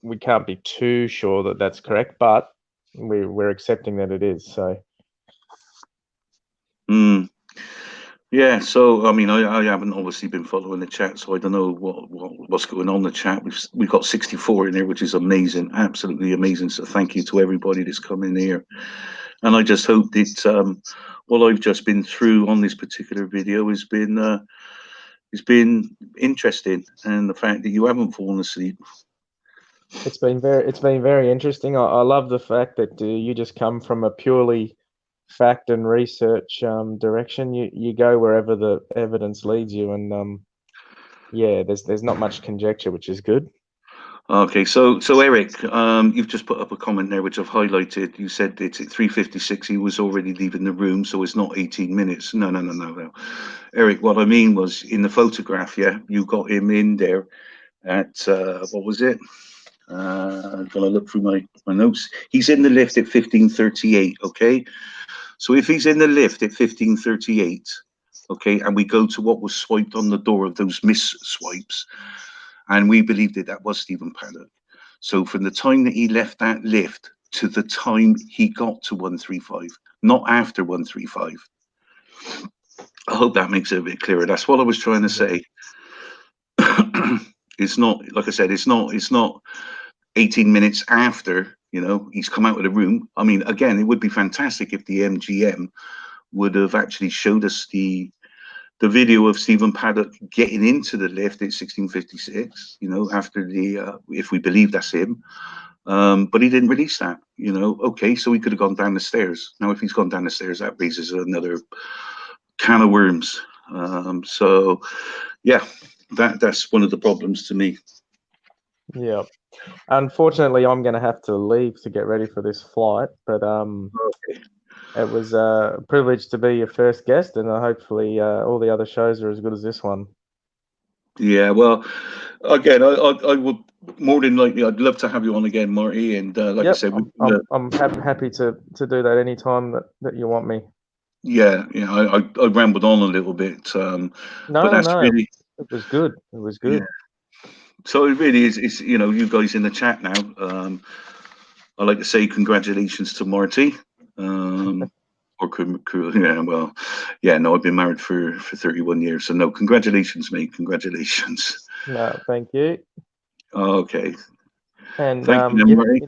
we can't be too sure that that's correct, but we're accepting that it is. So. Yeah, so I mean, I haven't obviously been following the chat, so I don't know what's going on in the chat. We've got 64 in there, which is amazing, absolutely amazing. So thank you to everybody that's come in here, and I just hope that what I've just been through on this particular video has been interesting, and the fact that you haven't fallen asleep. It's been very interesting. I love the fact that you just come from a purely fact and research direction. You go wherever the evidence leads you, and yeah, there's not much conjecture, which is good. Okay, so Eric, you've just put up a comment there which I've highlighted. You said that at 3:56 he was already leaving the room, so it's not 18 minutes. No. Eric, what I mean was in the photograph, yeah, you got him in there at what was it? I'm gonna look through my notes. He's in the lift at 15:38. Okay, so if he's in the lift at 15:38, okay, and we go to what was swiped on the door of those miss swipes, and we believe that was Stephen Paddock. So from the time that he left that lift to the time he got to 135, not after 135. I hope that makes it a bit clearer. That's what I was trying to say. It's not, like I said, it's not 18 minutes after, he's come out of the room. I mean, again, it would be fantastic if the MGM would have actually showed us the video of Stephen Paddock getting into the lift at 16:56, after if we believe that's him. But he didn't release that, Okay, so he could have gone down the stairs. Now, if he's gone down the stairs, that raises another can of worms. So, yeah, that's one of the problems to me. Yeah. Unfortunately, I'm going to have to leave to get ready for this flight, but Okay. it was a privilege to be your first guest, and hopefully all the other shows are as good as this one. Yeah, well, again, I would more than likely, I'd love to have you on again, Marty. And like I said, I'm happy to do that anytime that you want me. Yeah, I rambled on a little bit, but that's really, it was good. It was good. Yeah. So it really is. It's you guys in the chat now. I'd like to say congratulations to Marty. No, I've been married for 31 years, so no, congratulations, mate. Congratulations. No, thank you. Okay. And thank you, Marty.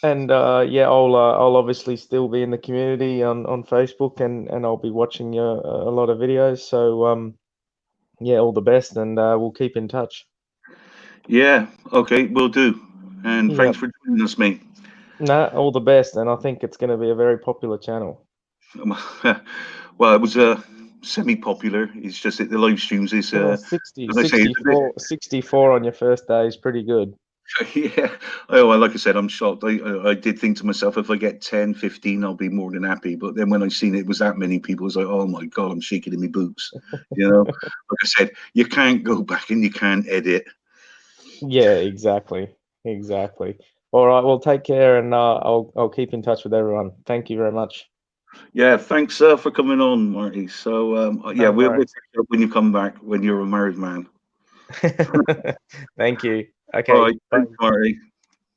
And I'll obviously still be in the community on Facebook, and I'll be watching a lot of videos. So yeah, all the best, and we'll keep in touch. Yeah. Okay, we'll do. And thanks for joining us, mate. No, all the best, and I think it's going to be a very popular channel. Well, it was semi-popular. It's just that the live streams is 64 on your first day is pretty good. Yeah. Oh, well, like I said, I'm shocked. I did think to myself, if I get 10, 15, I'll be more than happy. But then when I seen it was that many people, I was like, oh my God, I'm shaking in my boots. You know, like I said, you can't go back and you can't edit. Yeah, exactly. All right, well, take care, and I'll keep in touch with everyone. Thank you very much. Yeah, thanks for coming on, Marty. So yeah, No we'll worries. catch up when you come back when you're a married man. Thank you. All Okay, right, bye. thanks, Marty.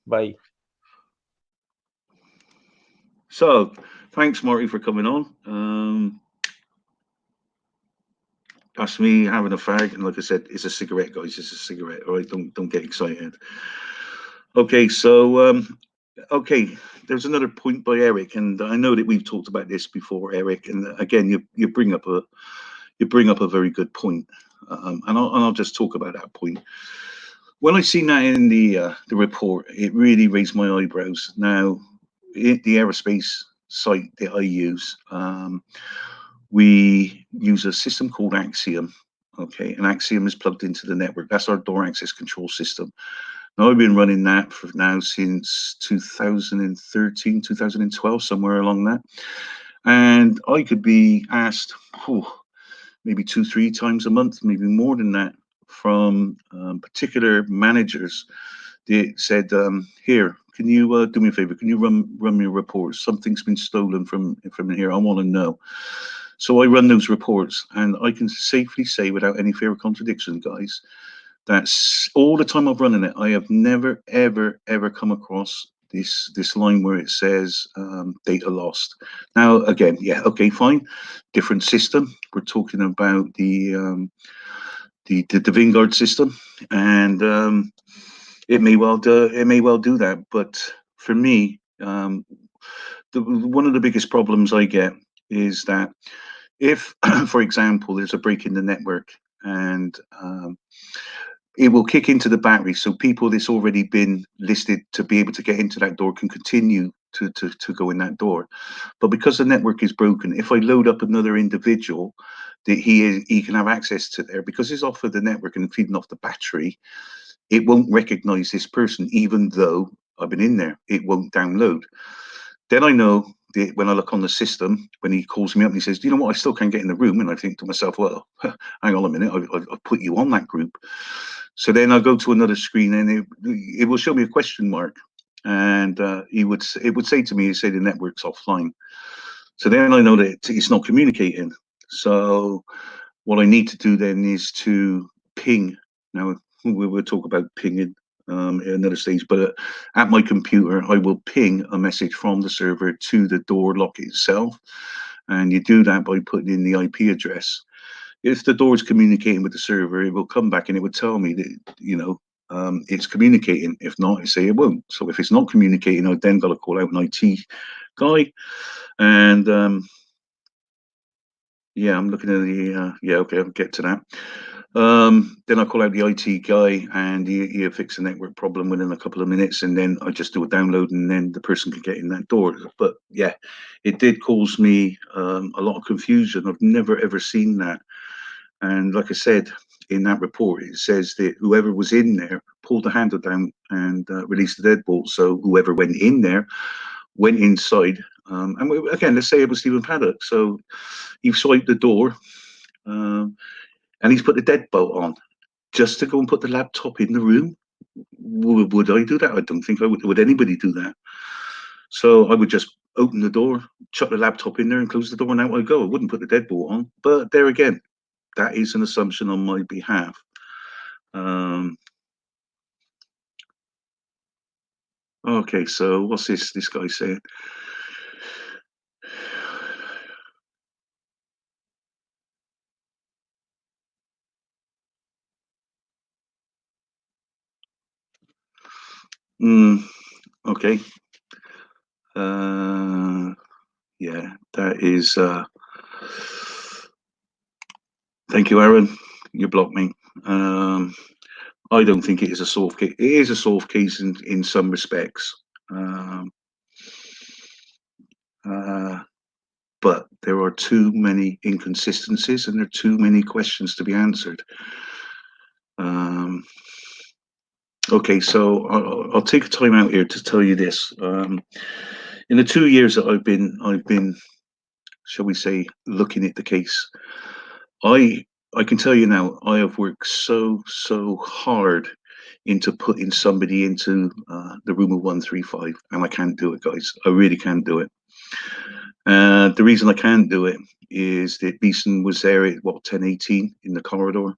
Bye. So thanks, Marty, for coming on. That's me having a fag, and like I said, it's a cigarette, guys. It's a cigarette. All right, don't get excited. Okay, so okay, there's another point by Eric, and I know that we've talked about this before, Eric. And again, you bring up a very good point, and I'll just talk about that point. When I seen that in the report, it really raised my eyebrows. Now, the aerospace site that I use, we use a system called Axiom. Okay, and Axiom is plugged into the network. That's our door access control system. Now, I've been running that for now since 2013, 2012, somewhere along that. And I could be asked, maybe 2, 3 times a month, maybe more than that, from particular managers. They said, "Here, can you do me a favor? Can you run me a report? Something's been stolen from here. I want to know." So I run those reports, and I can safely say, without any fear of contradiction, guys, that's all the time I've running it. I have never, ever, ever come across this line where it says data lost. Now, again, yeah, okay, fine, different system. We're talking about the Vanguard system, and it may well do that. But for me, one of the biggest problems I get is that if, for example, there's a break in the network and it will kick into the battery. So people that's already been listed to be able to get into that door can continue to go in that door. But because the network is broken, if I load up another individual that he can have access to there, because it's off of the network and feeding off the battery, it won't recognize this person, even though I've been in there. It won't download. Then I know that when I look on the system, when he calls me up and he says, "Do you know what? I still can't get in the room." And I think to myself, well, hang on a minute, I've put you on that group. So then I go to another screen and it will show me a question mark. And it would say to me, say the network's offline. So then I know that it's not communicating. So what I need to do then is to ping. Now we will talk about pinging at another stage, but at my computer, I will ping a message from the server to the door lock itself. And you do that by putting in the IP address. If the door is communicating with the server, it will come back and it would tell me that, it's communicating. If not, I say it won't. So if it's not communicating, I've then got to call out an IT guy. And yeah, I'm looking at yeah, okay, I'll get to that. Then I call out the IT guy and he'll fix the network problem within a couple of minutes. And then I just do a download and then the person can get in that door. But yeah, it did cause me a lot of confusion. I've never ever seen that. And like I said, in that report, it says that whoever was in there pulled the handle down and released the deadbolt. So whoever went in there went inside. And again, let's say it was Stephen Paddock. So he swiped the door and he's put the deadbolt on just to go and put the laptop in the room. Would I do that? I don't think I would. Would anybody do that? So I would just open the door, chuck the laptop in there, and close the door, and out I go. I wouldn't put the deadbolt on. But there again, that is an assumption on my behalf. Okay, so what's this guy saying? Okay. Yeah, that is. Thank you, Aaron. You blocked me. I don't think it is a soft case. It is a soft case in some respects. Um, but there are too many inconsistencies and there are too many questions to be answered. Um, Okay, so I'll take a time out here to tell you this. In the 2 years that I've been, shall we say, looking at the case, I I can tell you now, I have worked so hard into putting somebody into the room of 135, and I can't do it, guys. I really can't do it. The reason I can't do it is that Beeson was there at what 10:18 in the corridor.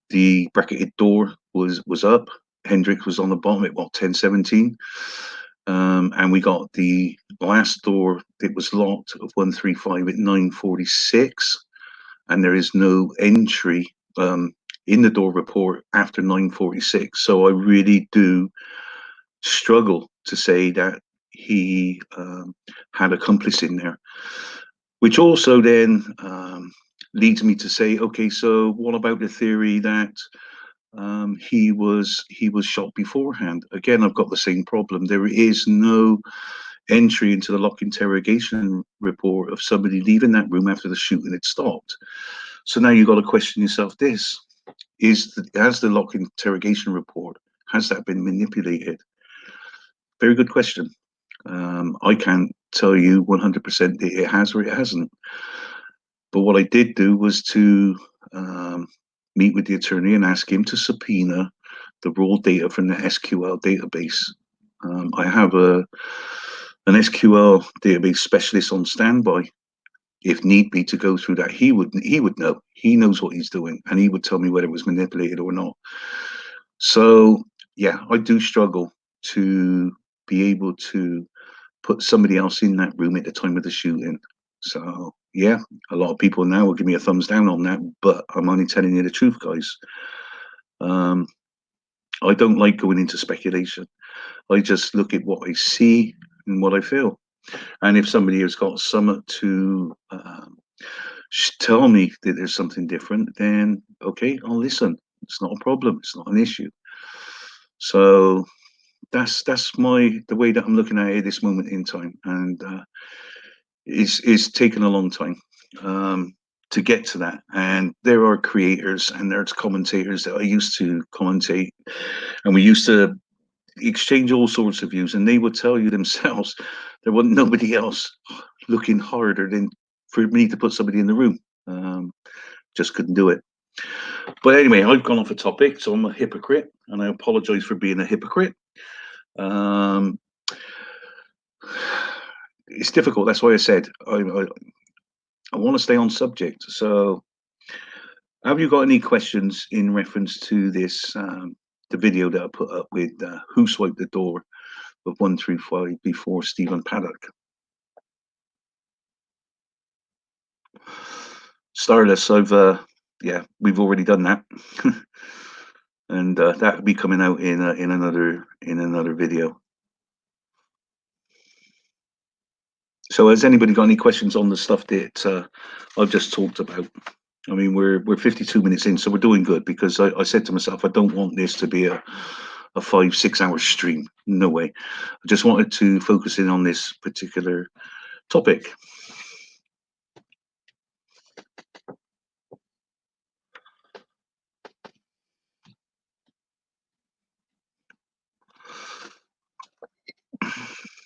The bracketed door was up. Hendrix was on the bottom at what 10:17, and we got the last door that was locked of 135 at 9:46, and there is no entry in the door report after 9:46. So I really do struggle to say that he had accomplice in there, which also then leads me to say, okay, so what about the theory that he was shot beforehand? Again, I've got the same problem. There is no entry into the lock interrogation report of somebody leaving that room after the shooting had stopped. So now you've got to question yourself: this has the lock interrogation report, has that been manipulated? Very good question. I can't tell you 100% that it has or it hasn't. But what I did do was to meet with the attorney and ask him to subpoena the raw data from the SQL database. I have an SQL database specialist on standby if need be to go through that. He would know. He knows what he's doing, and he would tell me whether it was manipulated or not. So yeah, I do struggle to be able to put somebody else in that room at the time of the shooting. So yeah, a lot of people now will give me a thumbs down on that, but I'm only telling you the truth, guys. I don't like going into speculation. I just look at what I see and what I feel. And if somebody has got something to tell me that there's something different, then okay, I'll listen. It's not a problem. It's not an issue. So that's the way that I'm looking at it at this moment in time, and it's taken a long time to get to that. And there are creators and there's commentators that I used to commentate, and we used to exchange all sorts of views, and they would tell you themselves there wasn't nobody else looking harder than for me to put somebody in the room. Just couldn't do it. But anyway, I've gone off a topic, so I'm a hypocrite, and I apologize for being a hypocrite. Um, it's difficult. That's why I said I want to stay on subject. So, have you got any questions in reference to this, the video that I put up with who swiped the door of 135 before Stephen Paddock? Starless, yeah, we've already done that, and that will be coming out in another video. So, has anybody got any questions on the stuff that I've just talked about? I mean, we're 52 minutes in, so we're doing good, because I said to myself, I don't want this to be a 5-6 hour stream. No way. I just wanted to focus in on this particular topic.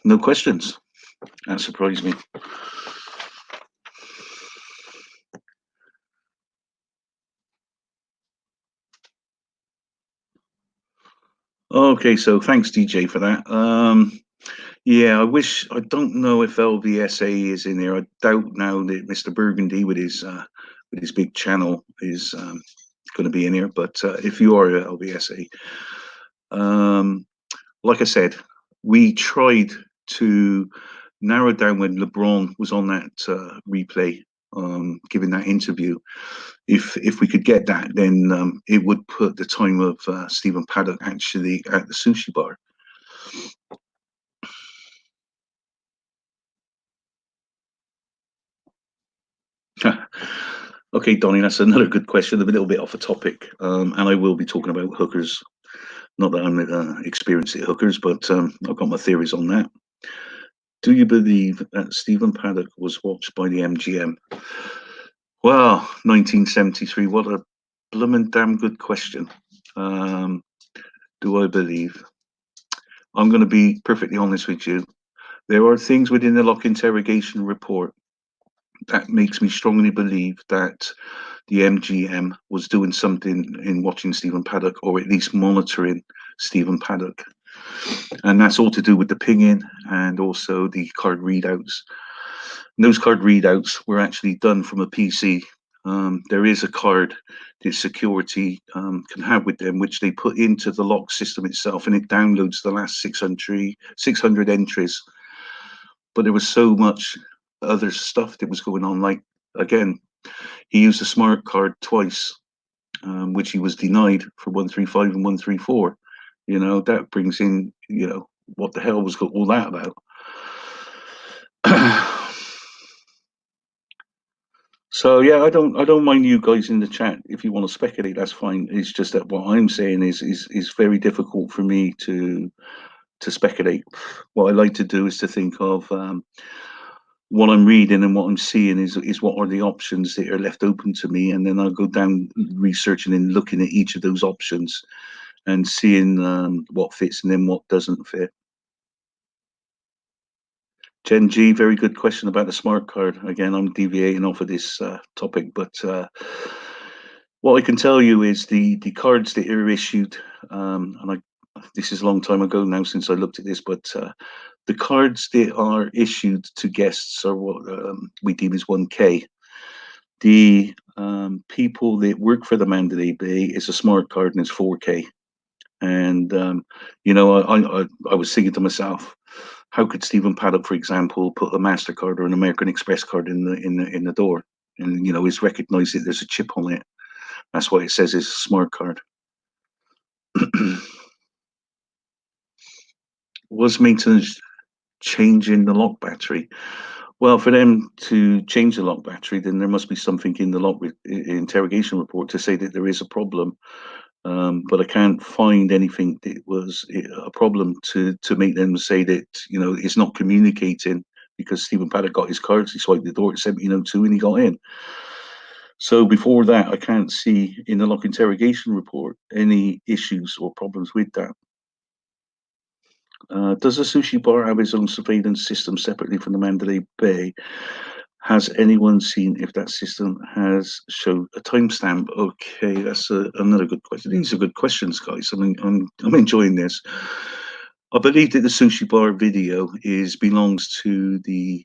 No questions. That surprised me. Okay, so thanks, DJ, for that. Yeah, I don't know if LVSA is in there. I doubt now that Mr. Burgundy with his big channel is going to be in here. But if you are LVSA, like I said, we tried to narrow down when LeBron was on that replay, giving that interview. If we could get that, then it would put the time of Stephen Paddock actually at the sushi bar. Okay, Donnie, that's another good question. A little bit off a topic, and I will be talking about hookers. Not that I'm experienced at hookers, but I've got my theories on that. Do you believe that Stephen Paddock was watched by the MGM? Well, 1973. What a blooming damn good question. The do I believe? I'm going to be perfectly honest with you. There are things within the lock interrogation report that makes me strongly believe that the MGM was doing something in watching Stephen Paddock, or at least monitoring Stephen Paddock. And that's all to do with the pinging and also the card readouts. And those card readouts were actually done from a PC. There is a card that security can have with them, which they put into the lock system itself, and it downloads the last 600 entries. But there was so much other stuff that was going on. Like, again, he used a smart card twice, which he was denied for 135 and 134. You know, that brings in, you know, what the hell was all that about? So yeah, I don't mind you guys in the chat if you want to speculate. That's fine. It's just that what I'm saying is very difficult for me to speculate. What I like to do is to think of what I'm reading and what I'm seeing is what are the options that are left open to me, and then I'll go down researching and looking at each of those options and seeing what fits and then what doesn't fit. Gen G, very good question about the smart card. Again, I'm deviating off of this topic, but what I can tell you is the cards that are issued, and this is a long time ago now since I looked at this, but the cards that are issued to guests are what we deem as 1K. The people that work for the Mandalay Bay is a smart card and it's 4K. And you know, I was thinking to myself, how could Stephen Paddock, for example, put a MasterCard or an American Express card in the door, and you know, it's recognised that there's a chip on it. That's why it says it's a smart card. Was maintenance changing the lock battery? Well, for them to change the lock battery, then there must be something in the lock interrogation report to say that there is a problem. But I can't find anything that was a problem to make them say that, you know, it's not communicating, because Stephen Paddock got his cards, he swiped the door at 1702 and he got in. So before that, I can't see in the lock interrogation report any issues or problems with that. Does the sushi bar have its own surveillance system separately from the Mandalay Bay? Has anyone seen if that system has showed a timestamp? Okay, that's another good question. These are good questions, guys. I mean, I'm enjoying this. I believe that the sushi bar video belongs to the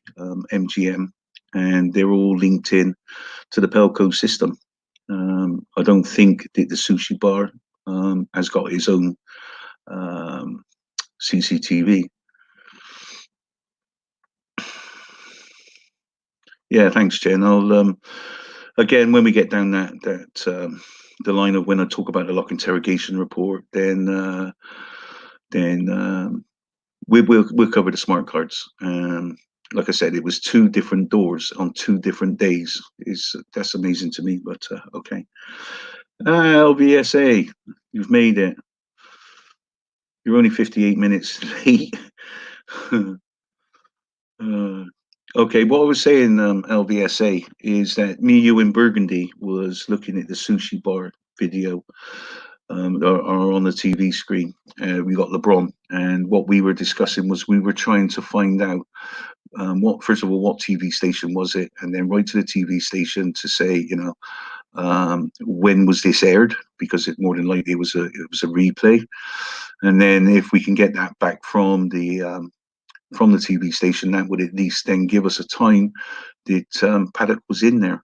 MGM, and they're all linked in to the Pelco system. I don't think that the sushi bar has got its own CCTV. Yeah, thanks, Jen. I'll again, when we get down the line of when I talk about the lock interrogation report, then we'll cover the smart cards. Like I said, it was 2 different doors on 2 different days. That's amazing to me, but okay. LVSA, you've made it. You're only 58 minutes late. Okay, what I was saying, LVSA, is that me, you, and Burgundy was looking at the sushi bar video, or on the TV screen. We got LeBron, and what we were discussing was we were trying to find out first of all, what TV station was it, and then write to the TV station to say, you know, when was this aired, because it more than likely it was a replay, and then if we can get that back from the TV station, that would at least then give us a time that Paddock was in there.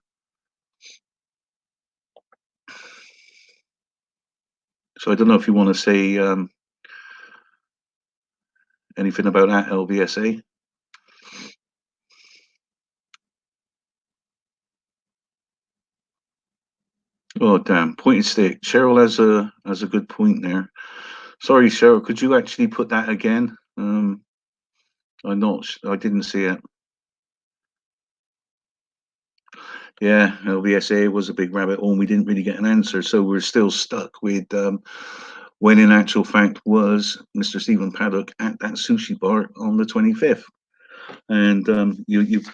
So I don't know if you want to say anything about that, LVSA. Oh damn! Pointed stick. Cheryl has a good point there. Sorry, Cheryl. Could you actually put that again? I didn't see it. Yeah, LVSA was a big rabbit hole, and we didn't really get an answer, so we're still stuck with when in actual fact was Mr. Stephen Paddock at that sushi bar on the 25th. And you've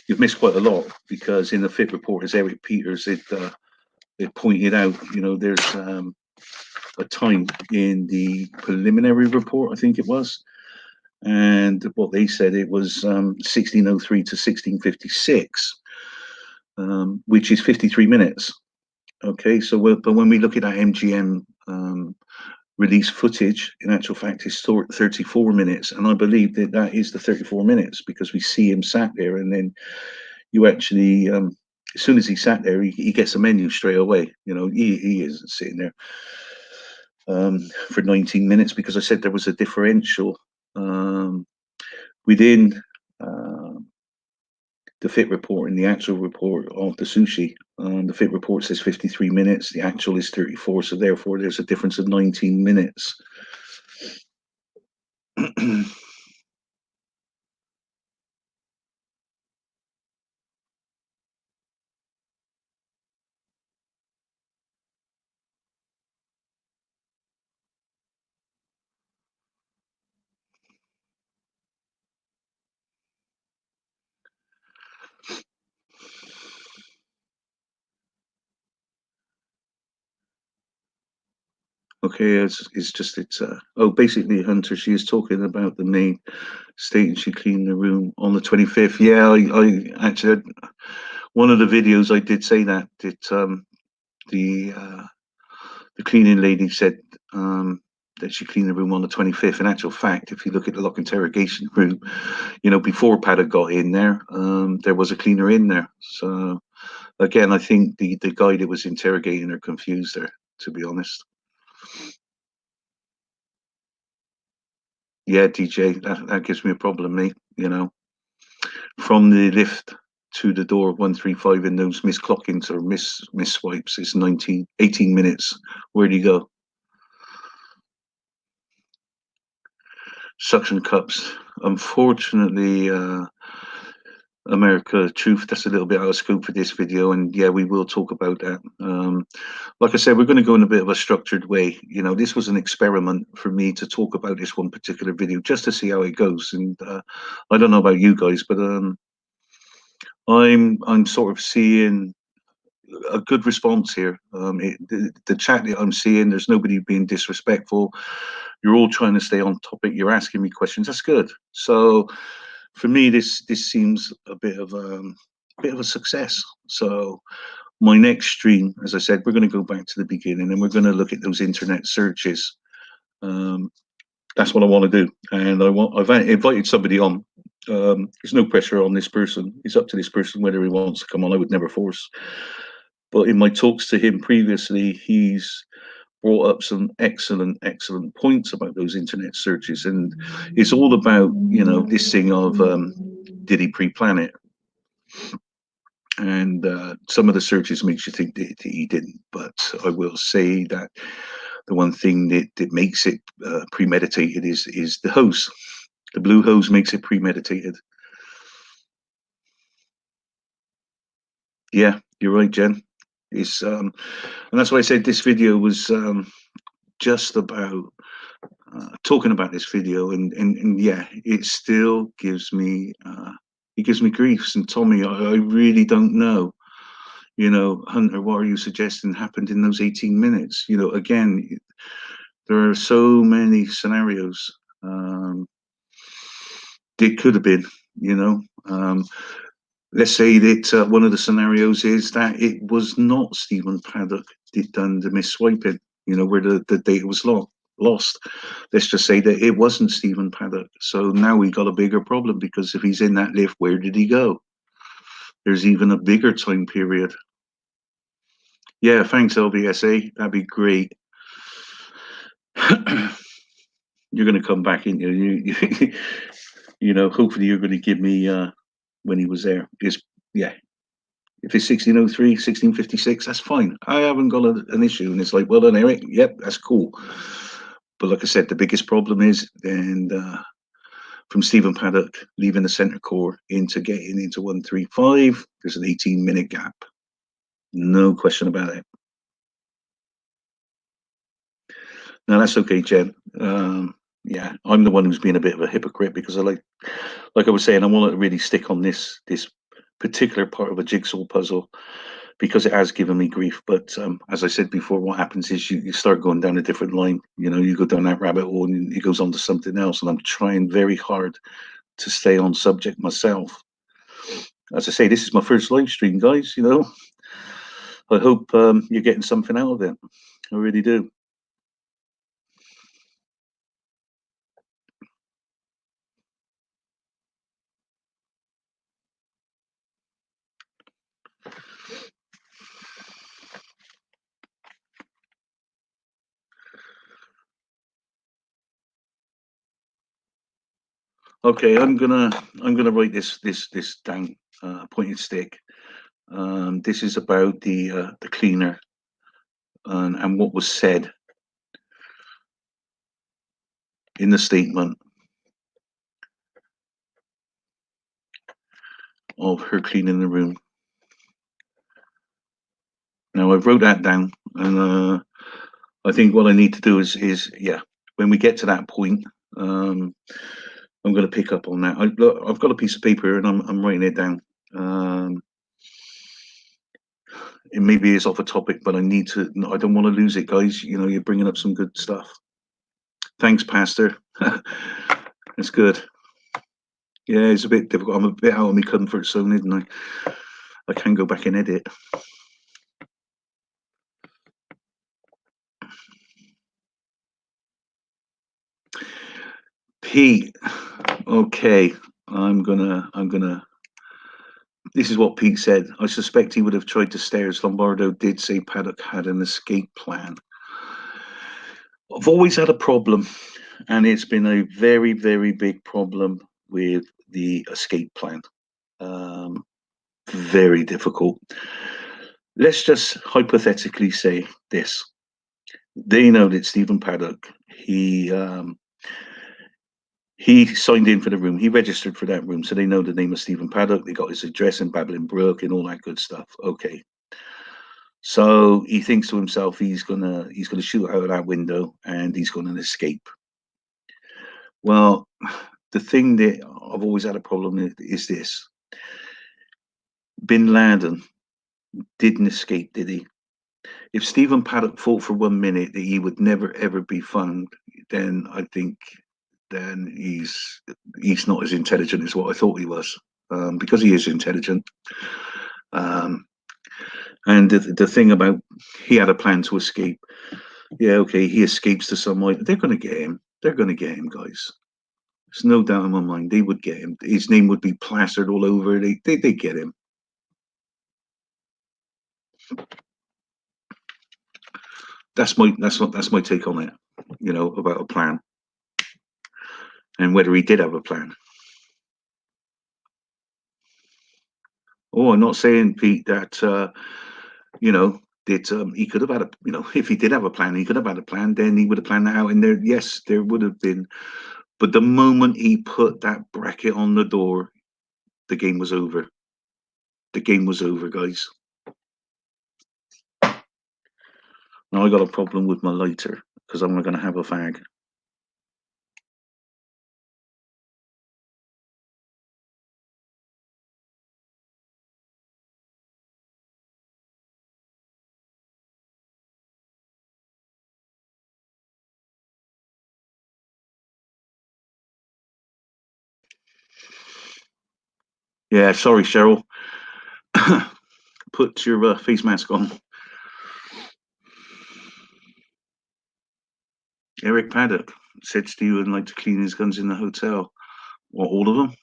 you've missed quite a lot, because in the FIT report, as Eric Peters it pointed out, you know, there's a time in the preliminary report, I think it was. And what they said, it was 1603 to 1656, which is 53 minutes. Okay, so but when we look at that MGM release footage, in actual fact, it's 34 minutes, and I believe that that is the 34 minutes because we see him sat there, and then you actually, as soon as he sat there, he gets a menu straight away. You know, he isn't sitting there for 19 minutes because I said there was a differential within the fit report and the actual report of the sushi. The fit report says 53 minutes, the actual is 34, so therefore there's a difference of 19 minutes. Okay, it's just oh, basically, Hunter, she is talking about the maid stating she cleaned the room on the 25th. Yeah, I actually, one of the videos I did say that the cleaning lady said that she cleaned the room on the 25th. In actual fact, if you look at the lock interrogation room, you know, before Paddock got in there was a cleaner in there. So again, I think the guy that was interrogating her confused her, to be honest. Yeah, DJ, that gives me a problem, mate. You know, from the lift to the door of 135 in those misclockings or miss swipes is 18 minutes. Where'd he go? Suction cups. Unfortunately, America Truth, that's a little bit out of scope for this video, and yeah, we will talk about that. Like I said, we're going to go in a bit of a structured way. You know, this was an experiment for me to talk about this one particular video just to see how it goes. And I don't know about you guys, but I'm sort of seeing a good response here. The chat that I'm seeing, there's nobody being disrespectful. You're all trying to stay on topic. You're asking me questions. That's good. So for me, this seems a bit of a success. So my next stream, as I said, we're going to go back to the beginning and we're going to look at those internet searches. That's what I want to do, and I've invited somebody on. There's no pressure on this person. It's up to this person whether he wants to come on. I would never force. But in my talks to him previously, he's brought up some excellent points about those internet searches, and it's all about, you know, this thing of did he pre-plan it? And some of the searches makes you think that he didn't, but I will say that the one thing that makes it premeditated is the hose. The blue hose makes it premeditated. Yeah, you're right, Jen. It's and that's why I said this video was just about talking about this video, and yeah, it still gives me griefs. And Tommy, I really don't know. You know, Hunter, what are you suggesting happened in those 18 minutes? You know, again, there are so many scenarios. It could have been, you know. Let's say that one of the scenarios is that it was not Stephen Paddock that done the misswiping, you know, where the data was lost. Let's just say that it wasn't Stephen Paddock. So now we got a bigger problem because if he's in that lift, where did he go? There's even a bigger time period. Yeah, thanks, LVSA. That'd be great. You're going to come back in, you know, hopefully you're going to give me when he was there. Yeah, if it's 1603, 1656, that's fine. I haven't got an issue. And it's like, well done, Eric. Yep, that's cool. But like I said, the biggest problem is, and from Stephen Paddock leaving the center core into getting into 135, there's an 18-minute gap. No question about it. No, that's okay, Jen. Yeah, I'm the one who's being a bit of a hypocrite because I like I was saying, I want to really stick on this particular part of a jigsaw puzzle. because it has given me grief. But as I said before, what happens is you start going down a different line. You know, you go down that rabbit hole and it goes on to something else. And I'm trying very hard to stay on subject myself. As I say, this is my first live stream, guys. You know, I hope you're getting something out of it. I really do. Okay, I'm gonna write this down. Pointed stick. This is about the cleaner and what was said in the statement of her cleaning the room. Now I wrote that down, and I think what I need to do is yeah, when we get to that point, I'm going to pick up on that. I've got a piece of paper and I'm writing it down. It maybe is off a topic, but I need to. I don't want to lose it, guys. You know, you're bringing up some good stuff. Thanks, Pastor. It's good. Yeah, it's a bit difficult. I'm a bit out of my comfort zone, isn't I? I can go back and edit. Pete. Okay, I'm gonna. This is what Pete said. I suspect he would have tried to stairs. Lombardo did say Paddock had an escape plan. I've always had a problem, and it's been a very, very big problem with the escape plan. Very difficult. Let's just hypothetically say this. They know that Stephen Paddock, he signed in for the room. He registered for that room, so they know the name of Stephen Paddock. They got his address in Babylon Brook and all that good stuff. Okay. So he thinks to himself, he's gonna shoot out of that window and he's gonna escape. Well, the thing that I've always had a problem with is this. Bin Laden didn't escape, did he? If Stephen Paddock thought for 1 minute that he would never ever be found, then I think then he's not as intelligent as what I thought he was, because he is intelligent. And the thing about he had a plan to escape. Yeah, okay, he escapes to some way. They're going to get him. They're going to get him, guys. There's no doubt in my mind. They would get him. His name would be plastered all over. They get him. That's my take on it. You know, about a plan and whether he did have a plan. Oh, I'm not saying, Pete, that you know that he could have had a, you know, if he did have a plan, he could have had a plan. Then he would have planned that out, and there, yes, there would have been. But the moment he put that bracket on the door, the game was over. The game was over, guys. Now I got a problem with my lighter because I'm not going to have a fag. Yeah, sorry, Cheryl. Put your face mask on. Eric Paddock said Stephen liked to clean his guns in the hotel. What, all of them?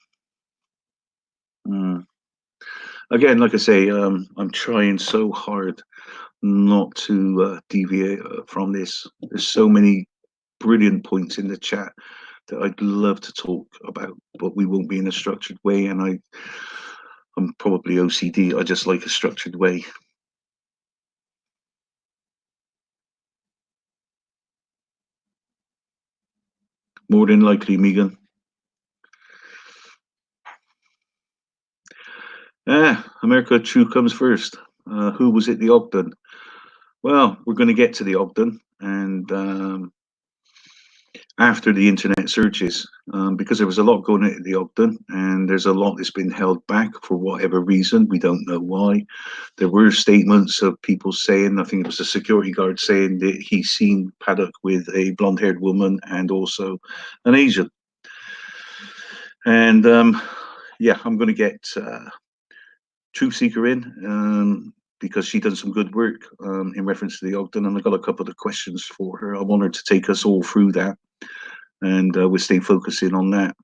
Again, like I say, I'm trying so hard not to deviate from this. There's so many brilliant points in the chat that I'd love to talk about, but we won't be in a structured way. And I'm probably OCD. I just like a structured way. More than likely, Megan. America True comes first. Who was at the Ogden? Well, we're going to get to the Ogden, and after the internet searches, because there was a lot going into the Ogden, and there's a lot that's been held back for whatever reason. We don't know why. There were statements of people saying, I think it was a security guard saying that he's seen Paddock with a blonde-haired woman and also an Asian. And yeah, I'm going to get Truth Seeker in because she done some good work in reference to the Ogden, and I've got a couple of questions for her. I want her to take us all through that, and we'll stay focusing on that.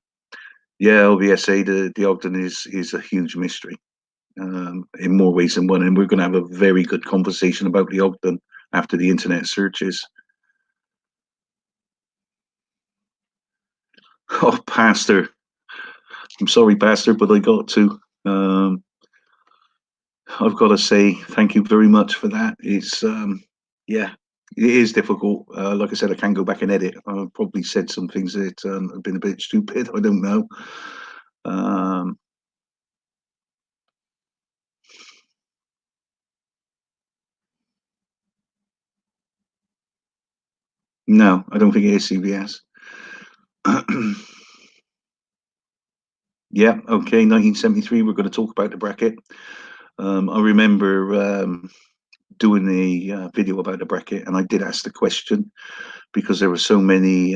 Yeah, LVSA, the Ogden is a huge mystery in more ways than one, and we're going to have a very good conversation about the Ogden after the internet searches. Oh, Pastor, I'm sorry, Pastor, but I got to. I've got to say thank you very much for that. It's yeah, it is difficult. Like I said, I can go back and edit. I've probably said some things that have been a bit stupid. I don't know. No, I don't think it is CBS. Yeah, okay, 1973. We're going to talk about the bracket. I remember doing a video about the bracket, and I did ask the question because there were so many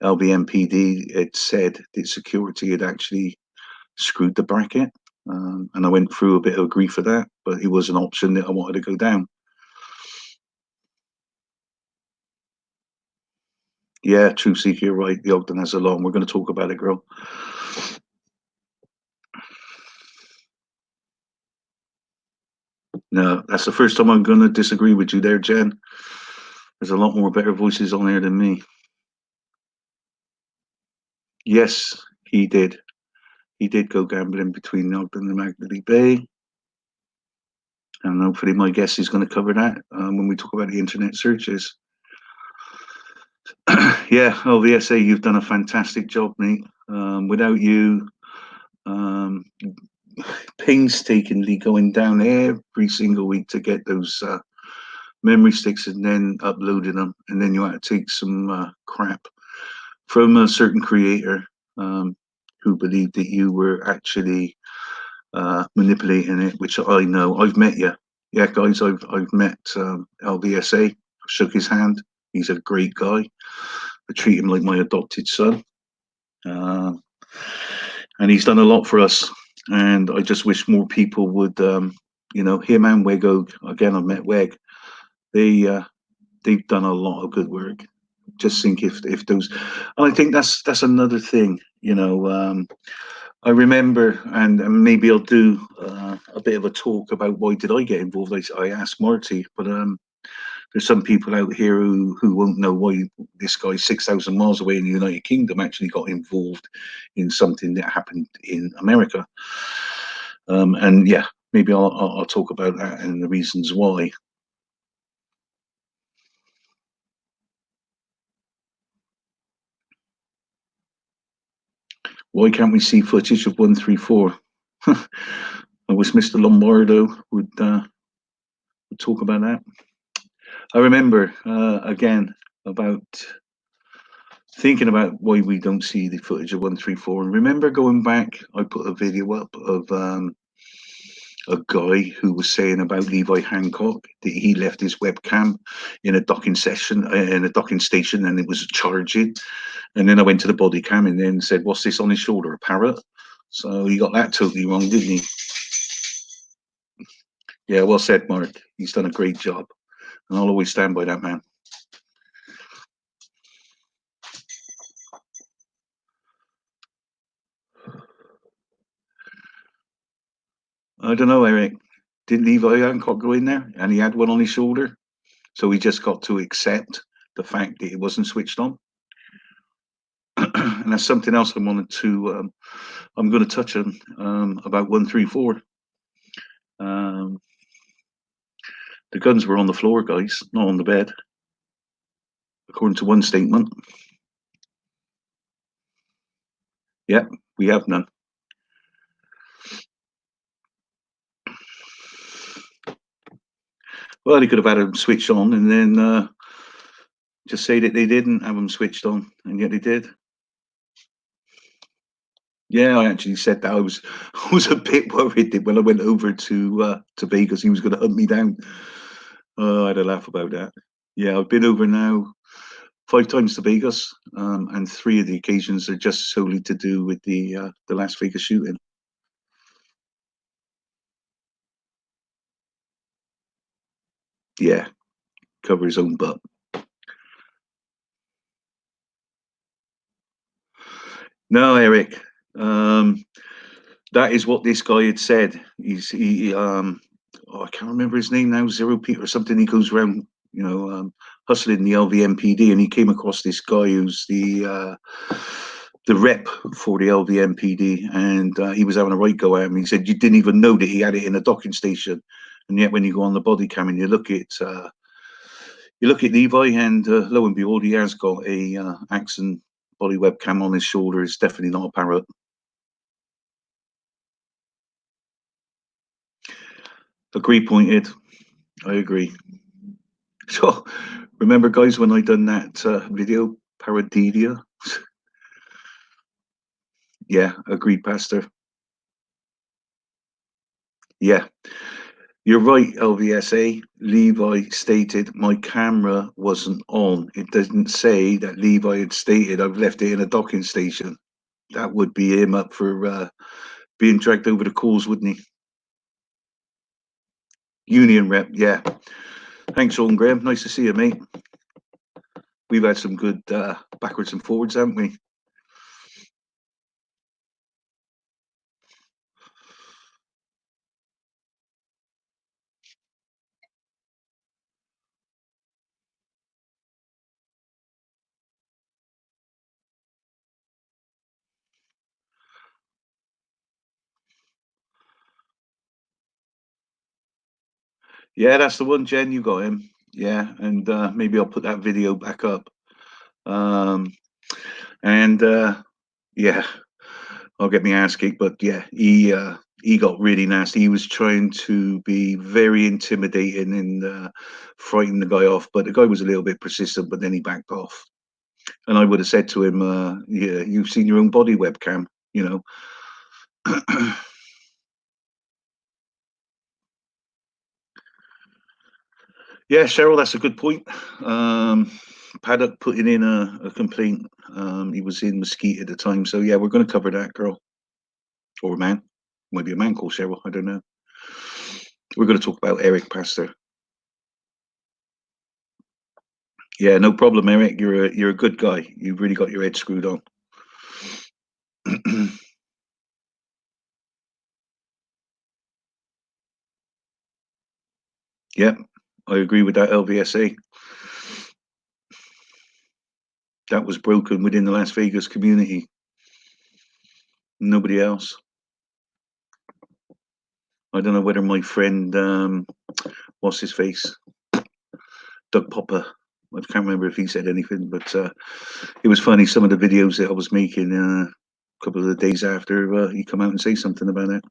LVMPD. It said that security had actually screwed the bracket, and I went through a bit of grief for that, but it was an option that I wanted to go down. Yeah, True Seeker, you're right. The Ogden has a lot, and we're going to talk about it, girl. No, that's the first time I'm going to disagree with you there, Jen. There's a lot more better voices on there than me. Yes, he did. He did go gambling between Ogden and Magdalene Bay. And hopefully my guest is going to cover that when we talk about the internet searches. Yeah, LVSA, you've done a fantastic job, mate. Without you, painstakingly going down every single week to get those memory sticks and then uploading them, and then you had to take some crap from a certain creator who believed that you were actually manipulating it, which I know. I've met you. Yeah, guys, I've met LVSA. Shook his hand. He's a great guy. I treat him like my adopted son. And he's done a lot for us. And I just wish more people would, you know, him and Wego. Again, I've met Weg. They've done a lot of good work. Just think if those, and I think that's another thing. You know, I remember, and maybe I'll do a bit of a talk about why did I get involved. I asked Marty, but there's some people out here who won't know why this guy 6,000 miles away in the United Kingdom actually got involved in something that happened in America. And yeah, maybe I'll talk about that and the reasons why. Why can't we see footage of 134? I wish Mr. Lombardo would talk about that. I remember again about thinking about why we don't see the footage of 134, and remember going back. I put a video up of a guy who was saying about Levi Hancock that he left his webcam in a docking session in a docking station, and it was charging. And then I went to the body cam and then said, "What's this on his shoulder? A parrot?" So he got that totally wrong, didn't he? Yeah, well said, Mark. He's done a great job, and I'll always stand by that man. I don't know, Eric. Did Levi Hancock go in there and he had one on his shoulder? So he just got to accept the fact that it wasn't switched on. And that's something else I wanted to, I'm going to touch on about 134. The guns were on the floor, guys, not on the bed, according to one statement. Yeah, we have none. Well, he could have had them switched on and then Just say that they didn't have them switched on, and yet they did. Yeah, I actually said that. I was a bit worried that when I went over to Vegas, he was going to hunt me down. I had a laugh about that. Yeah, I've been over now 5 times to Vegas, and 3 of the occasions are just solely to do with the Las Vegas shooting. Yeah, cover his own butt. No, Eric. That is what this guy had said. I can't remember his name now, Zero Peter or something. He goes around, hustling the LVMPD, and he came across this guy who's the rep for the LVMPD, and he was having a right go at him. He said you didn't even know that he had it in a docking station, and yet when you go on the body cam and you look at Levi, and lo and behold, he has got a Axon body webcam on his shoulder. It's definitely not a parrot. Agree pointed. I agree. So, remember, guys, when I done that video, Paradelia? Yeah, agreed, Pastor. Yeah, you're right, LVSA. Levi stated my camera wasn't on. It doesn't say that Levi had stated I've left it in a docking station. That would be him up for being dragged over the coals, wouldn't he? Union rep, yeah. Thanks, Sean Graham. Nice to see you, mate. We've had some good backwards and forwards, haven't we? Yeah, that's the one, Jen. You got him. Yeah, and maybe I'll put that video back up. Um, and yeah, I'll get my ass kicked. But yeah, he got really nasty. He was trying to be very intimidating and frighten the guy off, but the guy was a little bit persistent. But then he backed off, and I would have said to him, "Yeah, you've seen your own body webcam, you know." Yeah, Cheryl, that's a good point. Paddock putting in a complaint. He was in Mesquite at the time, so yeah, we're going to cover that, girl or man. Might be a man called Cheryl. I don't know. We're going to talk about Eric Pastor. Yeah, no problem, Eric. You're a good guy. You've really got your head screwed on. Yeah, I agree with that, LVSA. That was broken within the Las Vegas community. Nobody else. I don't know whether my friend, what's his face, Doug Popper. I can't remember if he said anything, but it was funny. Some of the videos that I was making a couple of the days after he come out and say something about it.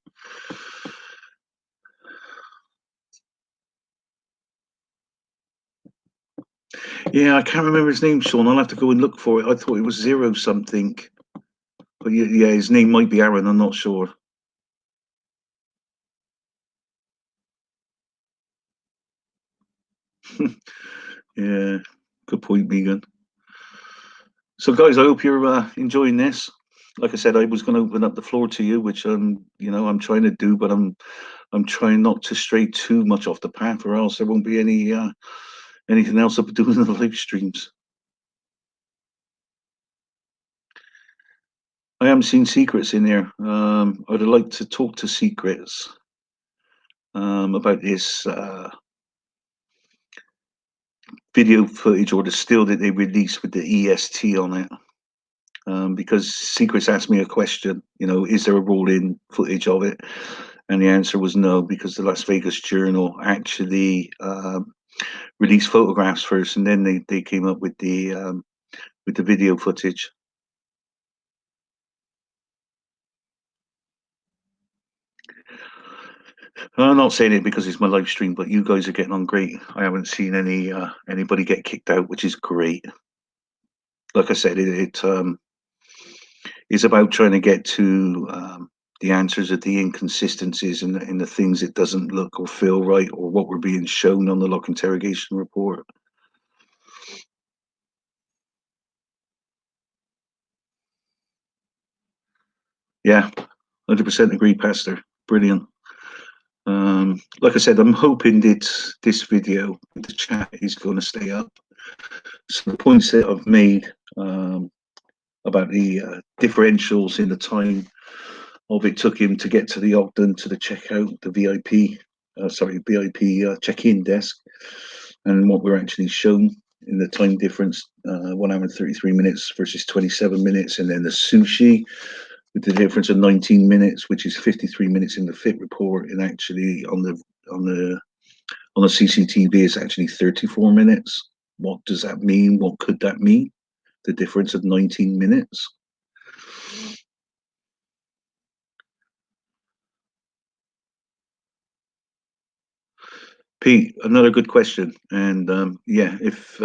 Yeah, I can't remember his name, Sean. I'll have to go and look for it. I thought it was Zero something, but yeah, his name might be Aaron. I'm not sure. Yeah, good point, Megan. So, guys, I hope you're enjoying this. Like I said, I was going to open up the floor to you, which I'm trying to do, but I'm trying not to stray too much off the path, or else there won't be anything else I'll be doing in the live streams. I haven't seen secrets in here. I'd like to talk to secrets about this video footage or the still that they released with the EST on it. Because Secrets asked me a question, is there a roll-in footage of it? And the answer was no, because the Las Vegas Journal actually released photographs first, and then they came up with the video footage. I'm not saying it because it's my live stream, but you guys are getting on great. I haven't seen anybody get kicked out, which is great. Like I said, it is about trying to get to the answers of the inconsistencies in the things it doesn't look or feel right, or what we're being shown on the lock interrogation report. Yeah, 100% agree, Pastor. Brilliant. Like I said, I'm hoping that this video, the chat, is going to stay up. So the points that I've made about the differentials in the time of it took him to get to the Ogden, to the checkout, the VIP, VIP check-in desk, and what we're actually shown in the time difference, 1 hour and 33 minutes versus 27 minutes, and then the sushi with the difference of 19 minutes, which is 53 minutes in the fit report, and actually on the CCTV is actually 34 minutes. What does that mean? What could that mean? The difference of 19 minutes. Pete, another good question. And yeah, if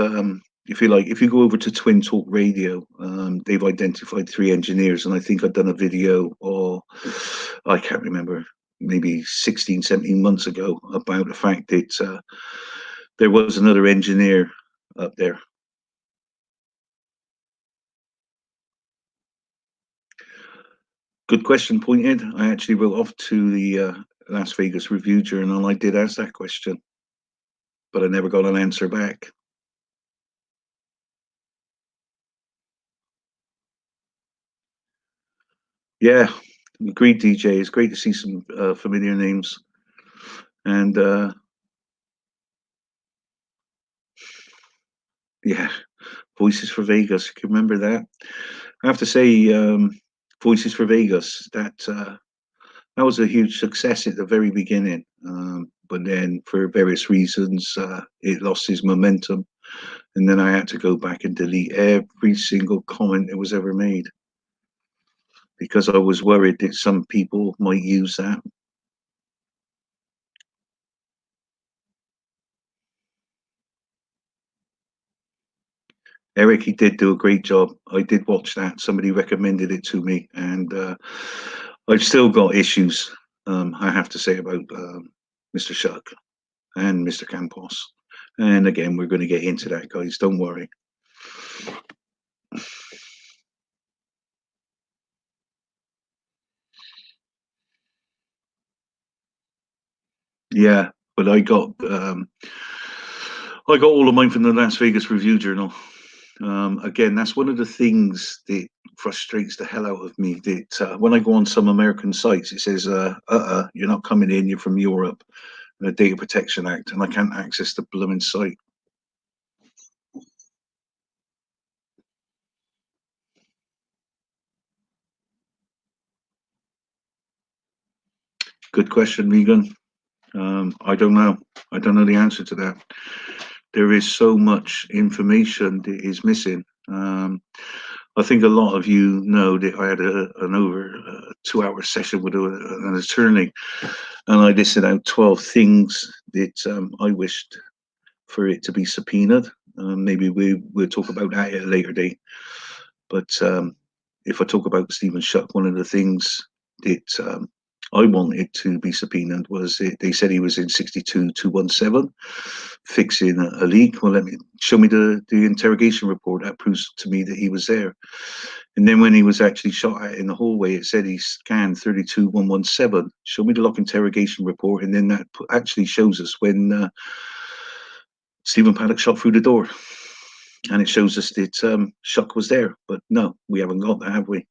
you like, if you go over to Twin Talk Radio, they've identified 3 engineers, and I think I've done a video, or I can't remember, maybe 16, 17 months ago, about the fact that there was another engineer up there. Good question, Pointed. I actually wrote off to the Las Vegas Review Journal. I did ask that question, but I never got an answer back. Yeah, agreed, DJ. It's great to see some familiar names. And yeah, Voices for Vegas. Can you remember that? I have to say, Voices for Vegas, that was a huge success at the very beginning. But then, for various reasons, it lost its momentum. And then I had to go back and delete every single comment that was ever made, because I was worried that some people might use that. Eric, he did do a great job. I did watch that. Somebody recommended it to me, and I've still got issues, I have to say, about Mr. Shuck and Mr. Campos. And again, we're going to get into that, guys. Don't worry. Yeah, but I got all of mine from the Las Vegas Review Journal. Again, that's one of the things that frustrates the hell out of me. That when I go on some American sites, it says, you're not coming in. You're from Europe, the Data Protection Act, and I can't access the blooming site. Good question, Megan. I don't know. I don't know the answer to that. There is so much information that is missing. I think a lot of you know that I had an over 2-hour session with an attorney, and I listed out 12 things that I wished for it to be subpoenaed. Maybe we'll talk about that at a later date. But if I talk about Stephen Shuck, one of the things that I wanted to be subpoenaed was they said he was in 62217 fixing a leak. Well, show me the interrogation report that proves to me that he was there. And then when he was actually shot at in the hallway, it said he scanned 32117. Show me the lock interrogation report, and then that actually shows us when Stephen Paddock shot through the door, and it shows us that Shuck was there. But no, we haven't got that, have we?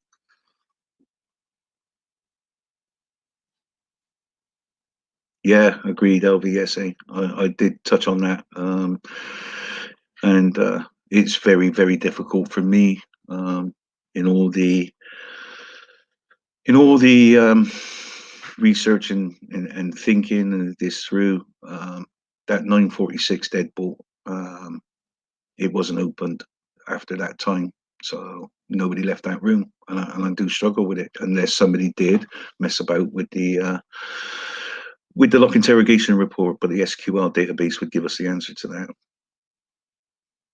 Yeah, agreed, LVSA. I did touch on that. And it's very, very difficult for me in all the research and thinking this through. That 946 deadbolt, it wasn't opened after that time, so nobody left that room, and I do struggle with it unless somebody did mess about with with the lock interrogation report, but the SQL database would give us the answer to that.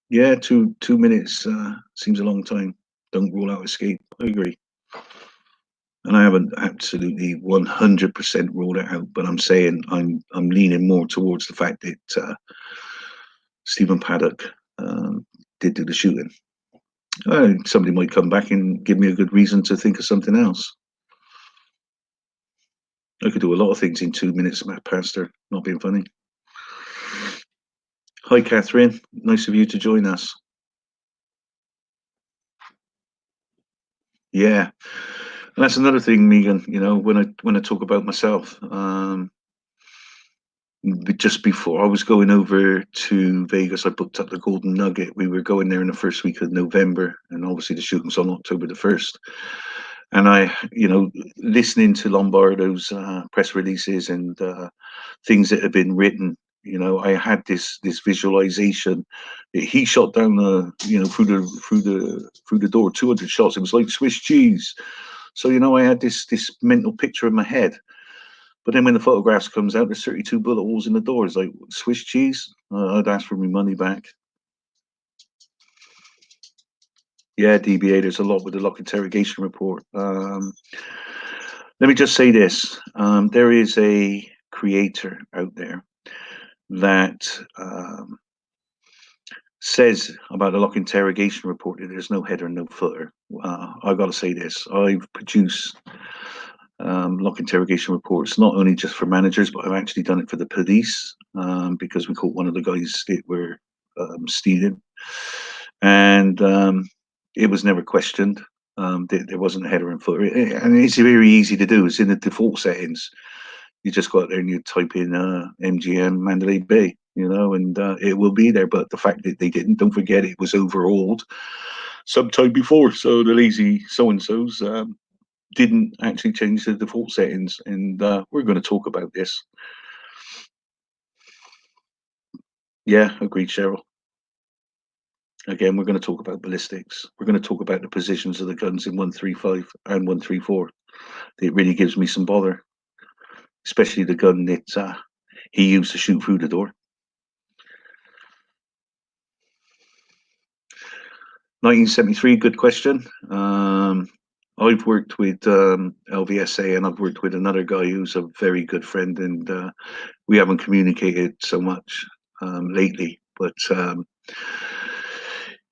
Yeah, 2 minutes seems a long time. Don't rule out escape. I agree. And I haven't absolutely 100% ruled it out, but I'm saying I'm leaning more towards the fact that Stephen Paddock did do the shooting. Somebody might come back and give me a good reason to think of something else. I could do a lot of things in 2 minutes, Pastor. Not being funny. Hi, Catherine. Nice of you to join us. Yeah, and that's another thing, Megan. You know, when I talk about myself, just before I was going over to Vegas, I booked up the Golden Nugget. We were going there in the first week of November, and obviously the shooting was on October the 1st. And listening to Lombardo's press releases and things that have been written, I had this visualization that he shot down through the door 200 shots. It was like Swiss cheese. So I had this mental picture in my head. But then when the photographs comes out, there's 32 bullet holes in the door. It's like Swiss cheese. I'd ask for my money back. Yeah, DBA, there's a lot with the lock interrogation report. Let me just say this. There is a creator out there that says about the lock interrogation report that there's no header and no footer. I've got to say this. I've produced lock interrogation reports, not only just for managers, but I've actually done it for the police because we caught one of the guys that were stealing. And it was never questioned. There wasn't a header and footer. And it's very easy to do. It's in the default settings. You just go out there and you type in MGM Mandalay Bay, and it will be there. But the fact that they didn't, don't forget, it was overhauled sometime before. So the lazy so-and-sos didn't actually change the default settings. And we're going to talk about this. Yeah, agreed, Cheryl. Again, we're going to talk about ballistics. We're going to talk about the positions of the guns in 135 and 134. It really gives me some bother, especially the gun that he used to shoot through the door. 1973, good question. I've worked with LVSA, and I've worked with another guy who's a very good friend, and we haven't communicated so much lately. But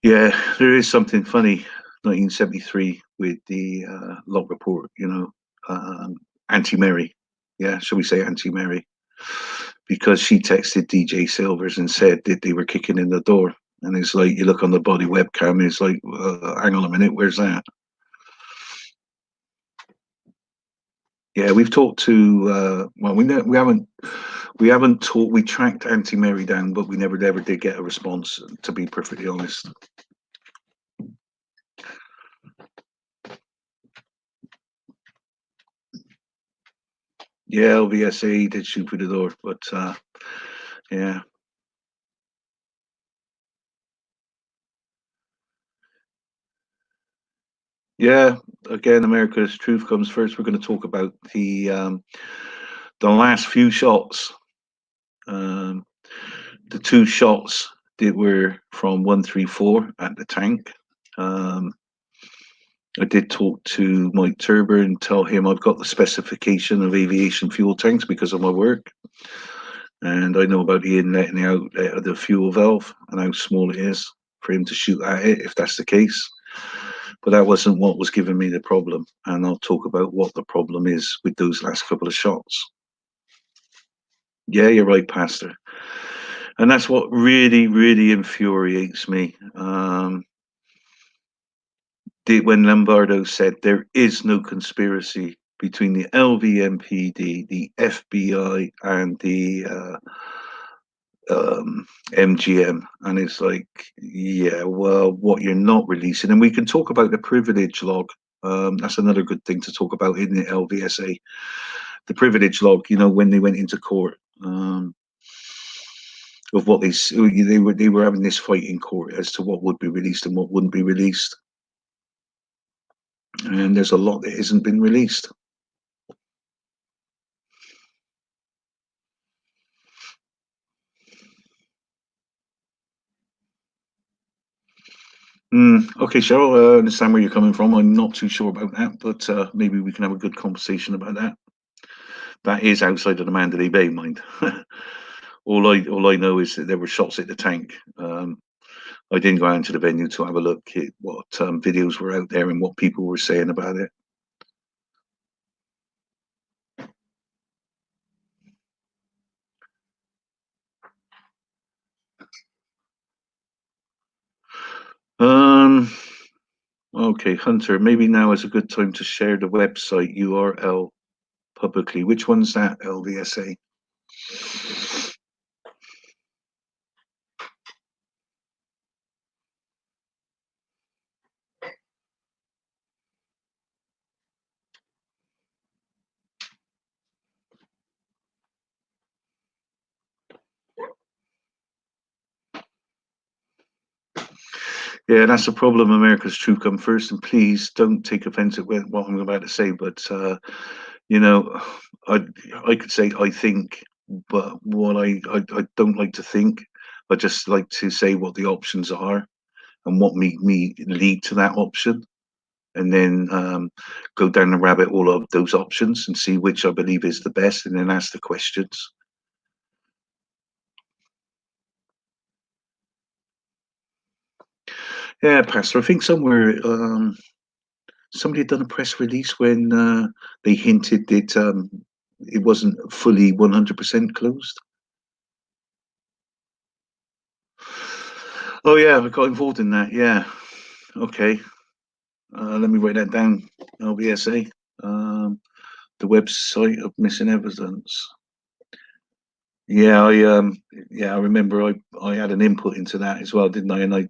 yeah, there is something funny. 1973 with the log report, Auntie Mary. Yeah, shall we say Auntie Mary? Because she texted DJ Silvers and said that they were kicking in the door. And it's like, you look on the body webcam, it's like, hang on a minute, where's that? Yeah, we've talked to, we haven't talked, we tracked Auntie Mary down, but we never ever did get a response, to be perfectly honest. Yeah, LVSA did shoot through the door, but yeah. Yeah, again, America's truth comes first. We're going to talk about the last few shots. The two shots that were from 134 at the tank. I did talk to Mike Turber and tell him I've got the specification of aviation fuel tanks because of my work. And I know about the inlet and the outlet of the fuel valve and how small it is for him to shoot at it, if that's the case. But that wasn't what was giving me the problem. And I'll talk about what the problem is with those last couple of shots. Yeah, you're right, Pastor. And that's what really, really infuriates me. When Lombardo said there is no conspiracy between the LVMPD, the FBI, and the MGM, and it's like, yeah, well, what you're not releasing, and we can talk about the privilege log. That's another good thing to talk about in the LVSA. The privilege log, when they went into court, of what they were having this fight in court as to what would be released and what wouldn't be released. And there's a lot that hasn't been released. Okay, Cheryl, I understand where you're coming from. I'm not too sure about that, but maybe we can have a good conversation about that. That is outside of the Mandalay Bay, mind. All I know is that there were shots at the tank. I didn't go out to the venue to have a look at what videos were out there and what people were saying about it. Okay, Hunter, maybe now is a good time to share the website URL publicly. Which one's that, LVSA? Yeah, that's the problem. America's truth come first, and please don't take offense at what I'm about to say. But you know, I I could say I think, but what I don't like to think. I just like to say what the options are and what make me lead to that option, and then go down the rabbit hole of those options and see which I believe is the best, and then ask the questions. Yeah, Pastor. I think somewhere somebody had done a press release when they hinted that it wasn't fully 100% closed. Oh yeah, I got involved in that. Yeah. Okay. Let me write that down. LBSA. Um, the website of missing evidence. Yeah, I remember I had an input into that as well, didn't I?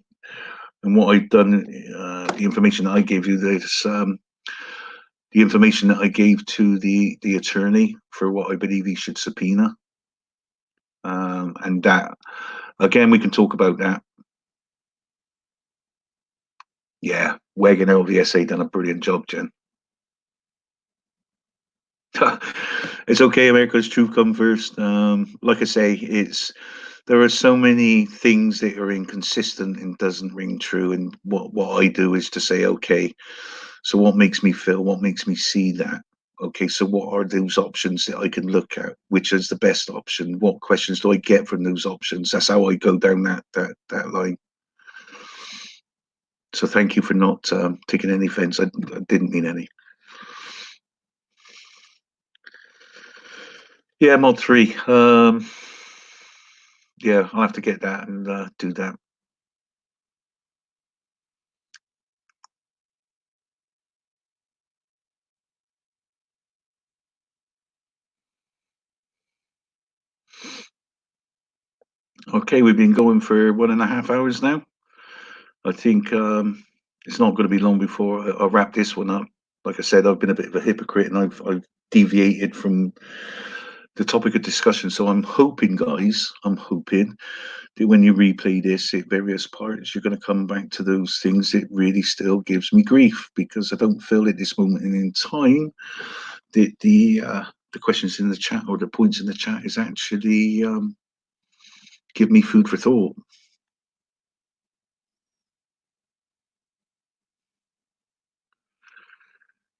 And what I'd done, the information that I gave you, there's the information that I gave to the attorney for what I believe he should subpoena. And that again, we can talk about that. Yeah, Weg and LVSA done a brilliant job, Jen. It's okay, America's truth come first. Like I say, it's there are so many things that are inconsistent and doesn't ring true. And what I do is to say, okay, so what makes me feel, what makes me see that? Okay, so what are those options that I can look at? Which is the best option? What questions do I get from those options? That's how I go down that line. So thank you for not taking any offense. I didn't mean any. Yeah, mod 3. Yeah, I'll have to get that and do that. Okay, we've been going for 1.5 hours now. I think it's not going to be long before I wrap this one up. Like I said, I've been a bit of a hypocrite and I've deviated from the topic of discussion. So I'm hoping, guys, I'm hoping that when you replay this at various parts, you're going to come back to those things that really still gives me grief, because I don't feel at this moment in time that the questions in the chat or the points in the chat is actually give me food for thought.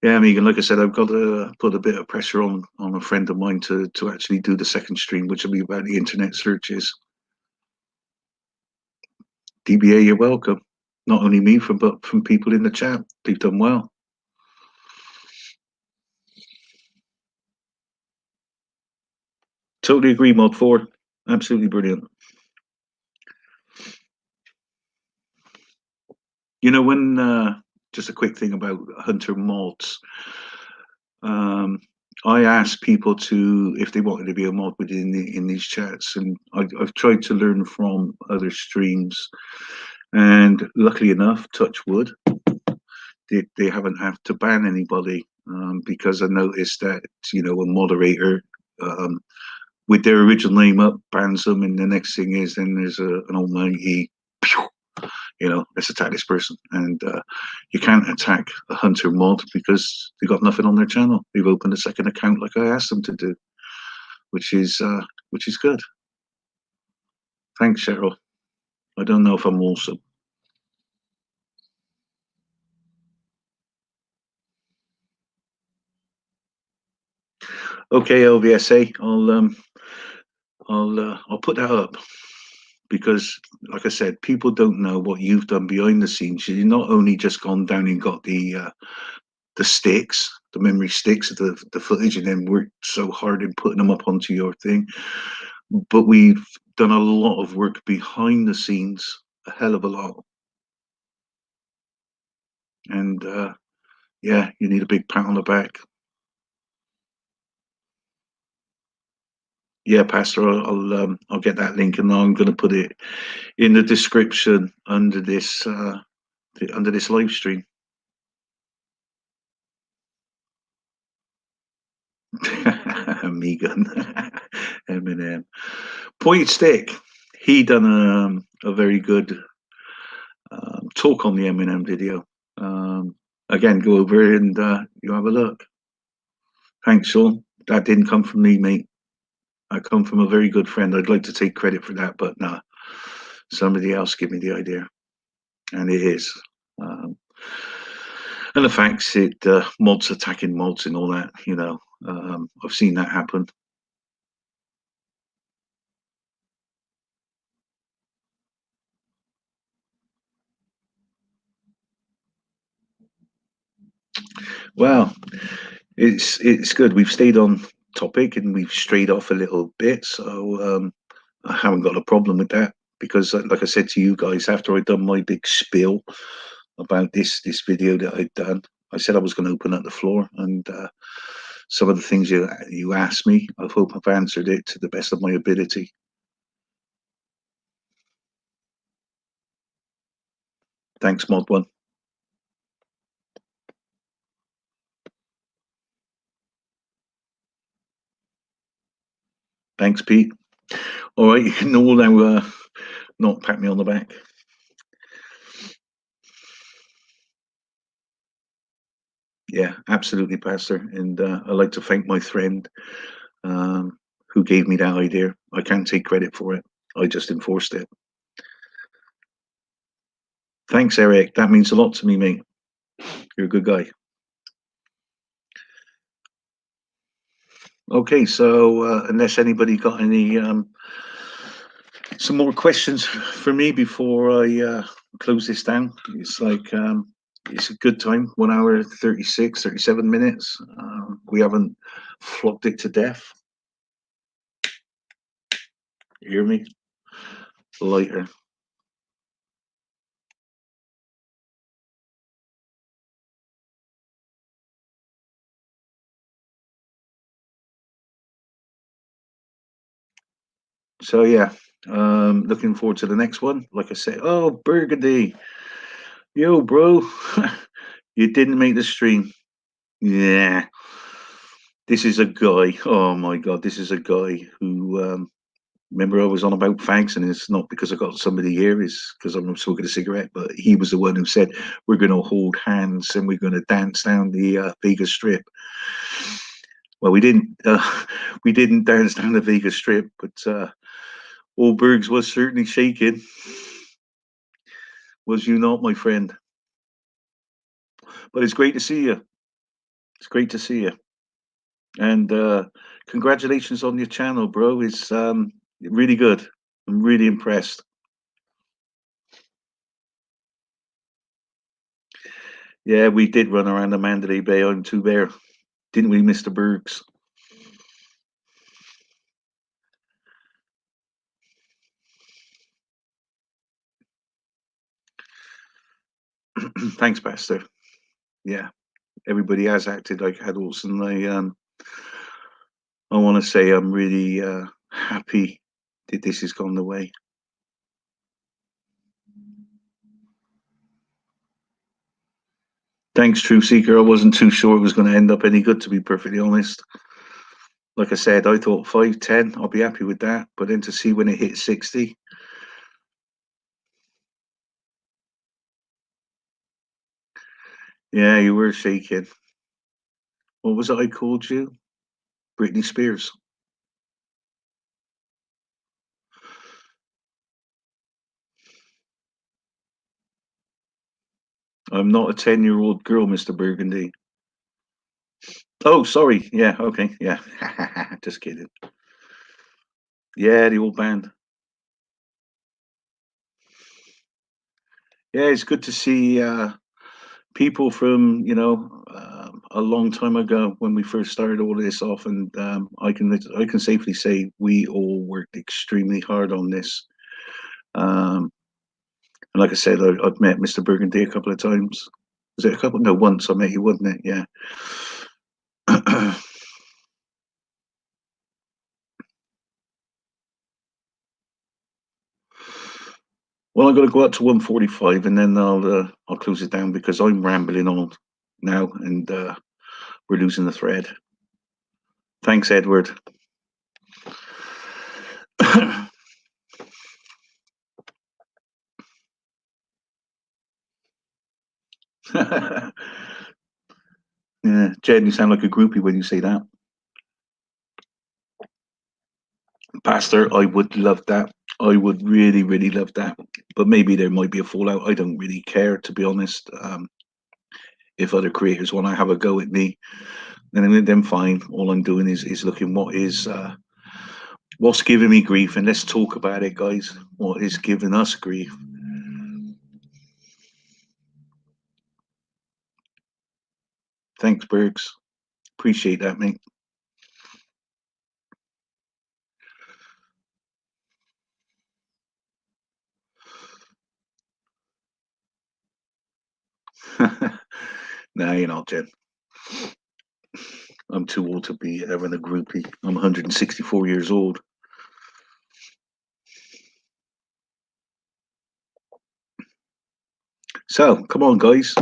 Yeah, Megan, like I said, I've got to put a bit of pressure on a friend of mine to actually do the second stream, which will be about the internet searches. DBA, you're welcome. Not only me, but from people in the chat. They've done well. Totally agree, Mod 4. Absolutely brilliant. You know, when just a quick thing about Hunter mods. I asked people to if they wanted to be a mod within in these chats, and I've tried to learn from other streams, and luckily enough, touch wood, they haven't had to ban anybody, because I noticed that a moderator with their original name up bans them, and the next thing is then there's an almighty let's attack this person. And you can't attack a Hunter mod because they got nothing on their channel. They've opened a second account like I asked them to do, which is good. Thanks, Cheryl. I don't know if I'm awesome. Okay, LVSA, I'll put that up because, like I said, people don't know what you've done behind the scenes. You've not only just gone down and got the sticks, the memory sticks of the footage, and then worked so hard in putting them up onto your thing, but we've done a lot of work behind the scenes, a hell of a lot. And yeah, you need a big pat on the back. Yeah, Pastor, I'll get that link, and I'm going to put it in the description under this live stream. Megan, Eminem, Point Stick. He done a very good talk on the Eminem video. Again, go over and you have a look. Thanks, Sean. That didn't come from me, mate. I come from a very good friend. I'd like to take credit for that, but nah, somebody else give me the idea, and it is. Um, and the facts, mods attacking mods and all that. I've seen that happen. Well, it's good. We've stayed on topic and we've strayed off a little bit, so I haven't got a problem with that because, like I said to you guys, after I'd done my big spiel about this video that I'd done, I said I was going to open up the floor, and some of the things you asked me, I hope I've answered it to the best of my ability. Thanks, Mod One. Thanks, Pete. All right, you can all now not pat me on the back. Yeah, absolutely, Pastor. And I'd like to thank my friend who gave me that idea. I can't take credit for it. I just enforced it. Thanks, Eric. That means a lot to me, mate. You're a good guy. Okay, so unless anybody got any some more questions for me before I close this down, it's a good time. 1 hour 37 minutes. We haven't flogged it to death. You hear me? Lighter. So yeah, looking forward to the next one. Like I said, oh, Burgundy, yo, bro, you didn't make the stream. Yeah, this is a guy. Oh my God, this is a guy who. Remember, I was on about fags, and it's not because I got somebody here. It's because I'm smoking a cigarette. But he was the one who said we're going to hold hands and we're going to dance down the Vegas Strip. Well, we didn't. We didn't dance down the Vegas Strip, but old Bergs was certainly shaking. Was you not, my friend? But it's great to see you. It's great to see you. And congratulations on your channel, bro. It's really good. I'm really impressed. Yeah, we did run around the Mandalay Bay on Two Bear, didn't we, Mr. Bergs? Thanks, Pastor. Yeah, everybody has acted like adults, and I want to say I'm really happy that this has gone the way. Thanks, Truth Seeker. I wasn't too sure it was going to end up any good, to be perfectly honest. Like I said, I thought 510, I'll be happy with that. But then to see when it hit 60. Yeah, you were shaking. What was it I called you? Britney Spears. I'm not a 10-year-old girl, Mr. Burgundy. Oh, sorry. Yeah. Okay. Yeah. Just kidding. Yeah, the old band. Yeah, it's good to see people from a long time ago when we first started all this off, and I can safely say we all worked extremely hard on this. Um, and like I said, I've met Mr. Burgundy a couple of times. Was it a couple? No, once I met you, wasn't it? Yeah. Well, I'm going to go up to 145, and then I'll close it down because I'm rambling on now, and we're losing the thread. Thanks, Edward. Yeah, Jen, you sound like a groupie when you say that. Pastor, I would love that. I would really, really love that. But maybe there might be a fallout. I don't really care, to be honest. If other creators want to have a go at me, then fine. All I'm doing is looking what's giving me grief, and let's talk about it, guys. What is giving us grief? Thanks, Bergs. Appreciate that, mate. Nah, you're not, Jen. I'm too old to be having a groupie. I'm 164 years old. So, come on, guys.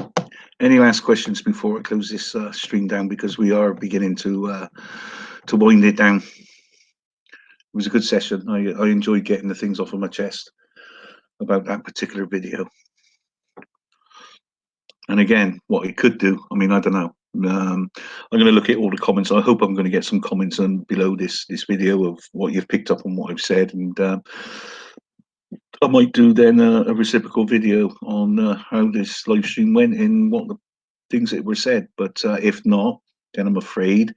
Any last questions before I close this stream down? Because we are beginning to wind it down. It was a good session. I enjoyed getting the things off of my chest about that particular video. And again, what it could do, I mean, I don't know. I'm going to look at all the comments. I hope I'm going to get some comments on below this video of what you've picked up on what I've said, and I might do then a reciprocal video on how this live stream went and what the things that were said. But if not, then I'm afraid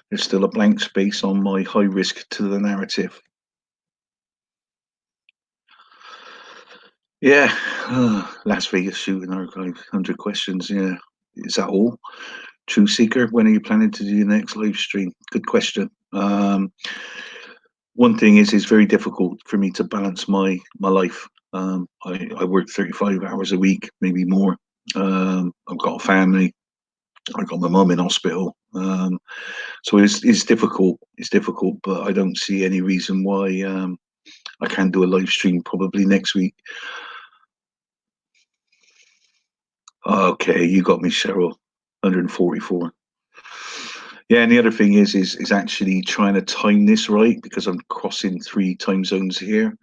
there's still a blank space on my high risk to the narrative. Yeah, Las Vegas shooting archive, 100 questions. Yeah, is that all? True Seeker, when are you planning to do your next live stream? Good question. One thing is, it's very difficult for me to balance my life. I work 35 hours a week, maybe more. I've got a family. I've got my mum in hospital. So it's difficult. It's difficult, but I don't see any reason why I can't do a live stream probably next week. Okay, you got me, Cheryl. 144. Yeah, and the other thing is actually trying to time this right because I'm crossing 3 time zones here.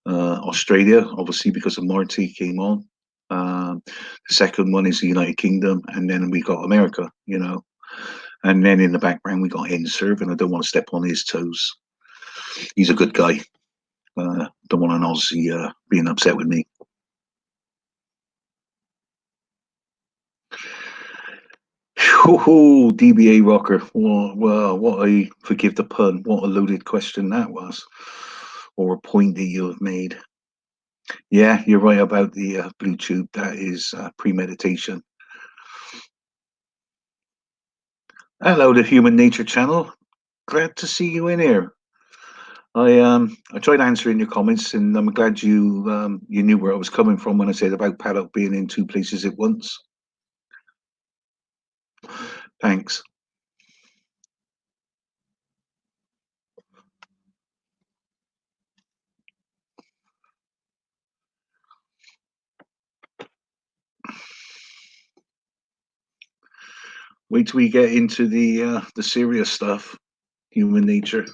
Australia, obviously, because of Marty came on. The second one is the United Kingdom, and then we got America, And then in the background, we got Inserve, and I don't want to step on his toes. He's a good guy. Don't want an Aussie being upset with me. Oh, DBA rocker. Well, what a, forgive the pun, what a loaded question that was, or a point that you have made. Yeah, you're right about the blue tube. That is premeditation. Hello, the Human Nature channel. Glad to see you in here. I tried answering your comments, and I'm glad you knew where I was coming from when I said about Paddock being in 2 places at once. Thanks. Wait till we get into the serious stuff, human nature,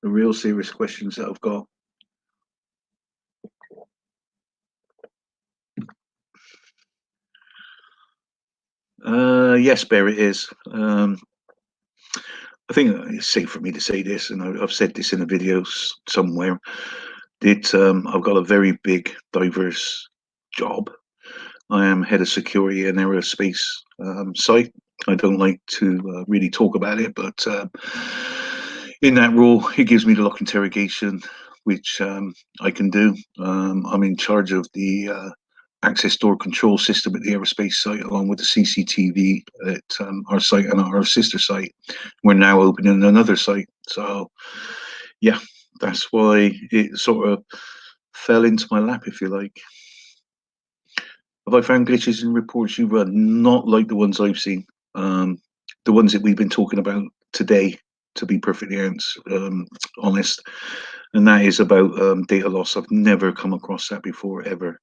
the real serious questions that I've got. Yes, Bear, it is. I think it's safe for me to say this, and I've said this in a video somewhere. That I've got a very big, diverse job. I am head of security and aerospace site. I don't like to really talk about it, but in that role, it gives me the lock interrogation, which I can do. I'm in charge of the access door control system at the aerospace site, along with the CCTV at our site and our sister site. We're now opening another site. So, yeah, that's why it sort of fell into my lap, if you like. Have I found glitches in reports you run? Not like the ones I've seen. The ones that we've been talking about today, to be perfectly honest, and that is about data loss. I've never come across that before, ever.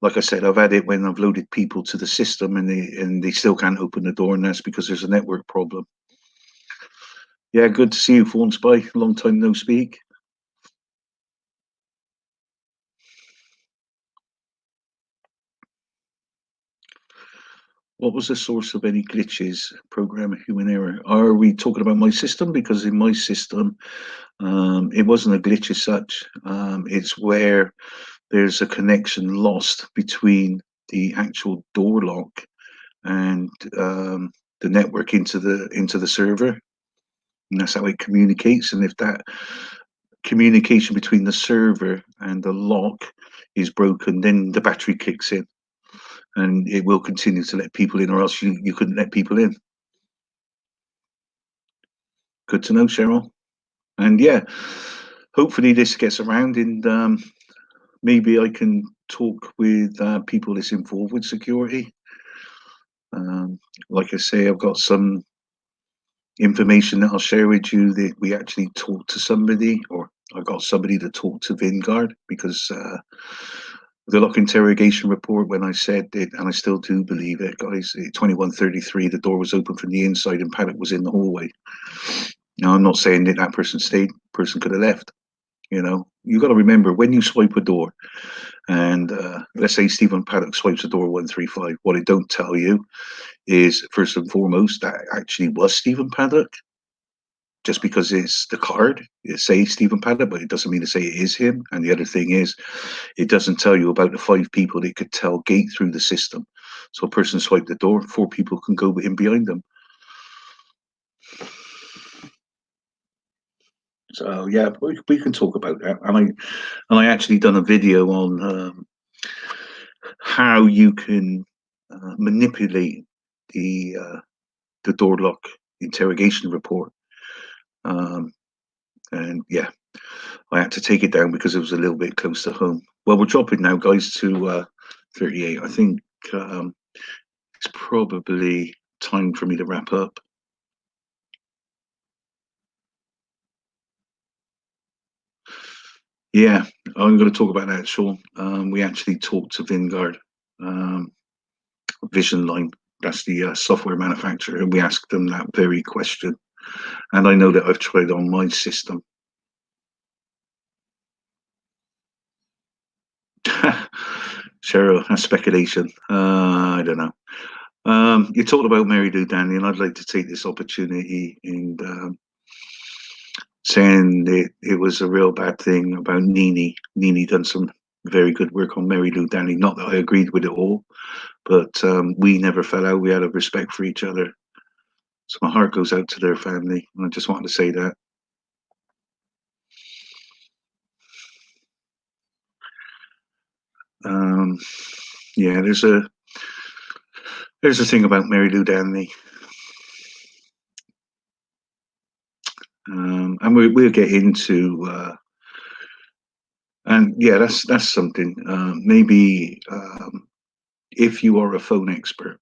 Like I said, I've had it when I've loaded people to the system and they still can't open the door, and that's because there's a network problem. Yeah, good to see you, Fawn Spy. Long time no speak. What was the source of any glitches? Program human error. Are we talking about my system? Because in my system, it wasn't a glitch as such. It's where there's a connection lost between the actual door lock and the network into the server, and that's how it communicates. And if that communication between the server and the lock is broken, then the battery kicks in, and it will continue to let people in, or else you couldn't let people in. Good to know, Cheryl. And yeah, hopefully this gets around, and maybe I can talk with people that's involved with security. Like I say, I've got some information that I'll share with you that we actually talked to somebody, or I got somebody to talk to Vanguard, because the lock interrogation report, when I said it, and I still do believe it, guys, 2133, the door was open from the inside and Paddock was in the hallway. Now, I'm not saying that that person stayed, person could have left. You know, you got to remember, when you swipe a door, and let's say Stephen Paddock swipes a door 135, what it don't tell you is, first and foremost, that actually was Stephen Paddock. Just because it's the card, it says Stephen Paddock, but it doesn't mean to say it is him. And the other thing is, it doesn't tell you about the 5 people that could tell gate through the system. So a person swiped the door, 4 people can go in behind them. So yeah, we can talk about that. And I actually done a video on how you can manipulate the door lock interrogation report. And yeah, I had to take it down because it was a little bit close to home. Well, we're dropping now, guys, to 38. I think it's probably time for me to wrap up. Yeah, I'm going to talk about that, Sean. We actually talked to Vanguard, Vision Line. That's the software manufacturer, and we asked them that very question. And I know that I've tried on my system. Cheryl, that's speculation. I don't know. You talked about Mary Lou Danny, and I'd like to take this opportunity and saying that it was a real bad thing about Nini. Nini done some very good work on Mary Lou Danny. Not that I agreed with it all, but we never fell out. We had a respect for each other. So my heart goes out to their family, and I just wanted to say that. Yeah, there's a thing about Mary Lou Danny, and we'll get into. And yeah, that's something. Maybe if you are a phone expert,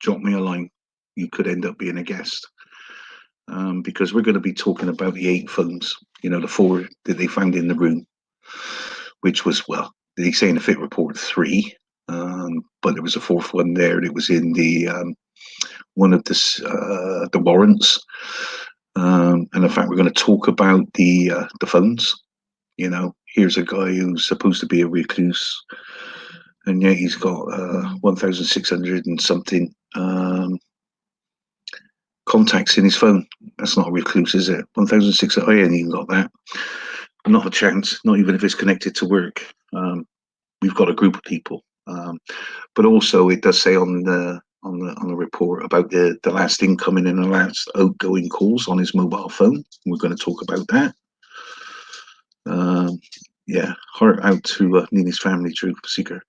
drop me a line. You could end up being a guest, because we're going to be talking about the 8 phones. You know, the 4 that they found in the room, which was, well, they say in the fit report 3, but there was a 4th one there. It was in the one of the warrants. And in fact, we're going to talk about the phones. You know, here's a guy who's supposed to be a recluse, and yet he's got 1,600 and something contacts in his phone. That's not a recluse, is it? 1,600. I ain't even got that. Not a chance. Not even if it's connected to work. We've got a group of people. But also it does say on the report about the last incoming and the last outgoing calls on his mobile phone. We're going to talk about that. Yeah, heart out to Nini's family, Truth Seeker.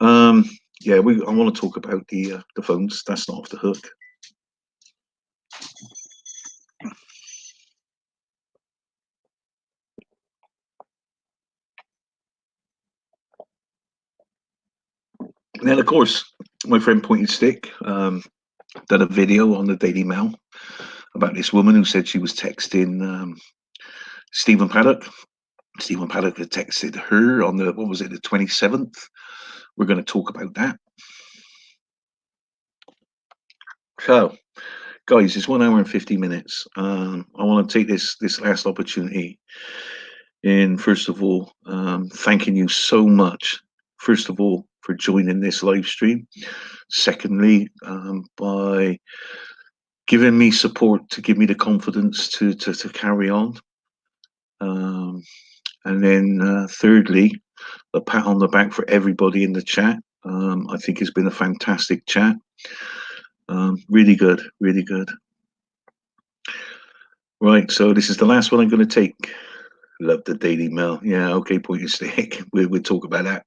Yeah, I want to talk about the phones. That's not off the hook. And then, of course, my friend Pointed Stick did a video on the Daily Mail about this woman who said she was texting Stephen Paddock. Stephen Paddock had texted her on the, what was it, the 27th. We're going to talk about that. So, guys, it's 1 hour and 50 minutes. I want to take this last opportunity in, first of all, thanking you so much, first of all, for joining this live stream. Secondly, by giving me support to give me the confidence to carry on. And then thirdly, a pat on the back for everybody in the chat. I think it's been a fantastic chat. Really good, really good. Right, so this is the last one I'm going to take. Love the Daily Mail. Yeah, okay, Pointed Stick. We'll talk about that.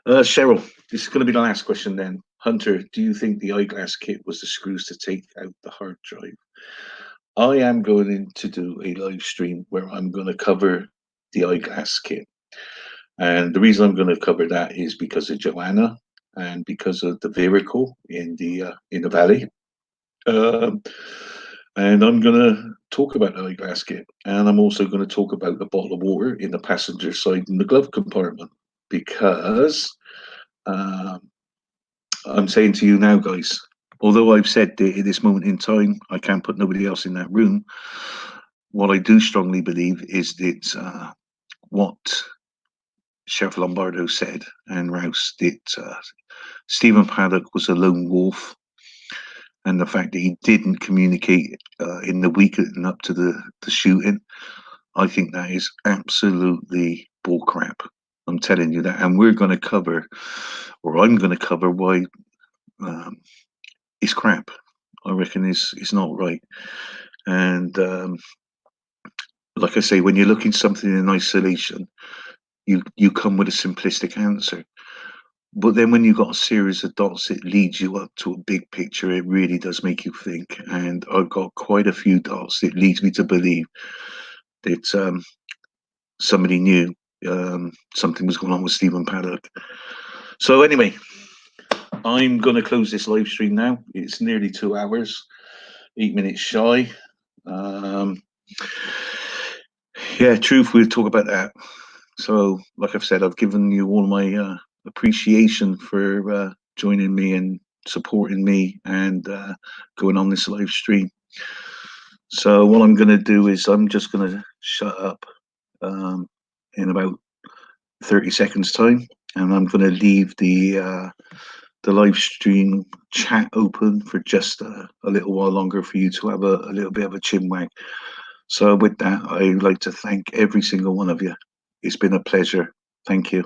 Cheryl, this is going to be the last question then. Hunter, do you think the eyeglass kit was the screws to take out the hard drive? I am going to do a live stream where I'm going to cover the eyeglass kit. And the reason I'm going to cover that is because of Joanna and because of the vehicle in the valley. And I'm going to talk about the eyeglass kit. And I'm also going to talk about the bottle of water in the passenger side in the glove compartment. Because I'm saying to you now, guys, although I've said that at this moment in time, I can't put nobody else in that room, what I do strongly believe is that what Sheriff Lombardo said and Rouse, that Stephen Paddock was a lone wolf, and the fact that he didn't communicate in the week leading up to the shooting, I think that is absolutely bullcrap. I'm telling you that, and we're going to cover, or I'm going to cover why it's crap. I reckon it's not right. And like I say, when you're looking something in isolation, you come with a simplistic answer. But then when you've got a series of dots, it leads you up to a big picture. It really does make you think. And I've got quite a few dots that leads me to believe that somebody knew something was going on with Stephen Paddock. So anyway, I'm going to close this live stream now. It's nearly 2 hours, 8 minutes shy. Yeah, truth, we'll talk about that. So, like I've said, I've given you all my appreciation for joining me and supporting me and going on this live stream. So what I'm going to do is I'm just going to shut up in about 30 seconds time, and I'm going to leave the live stream chat open for just a little while longer for you to have a little bit of a chin wag. So with that, I'd like to thank every single one of you. It's been a pleasure. Thank you.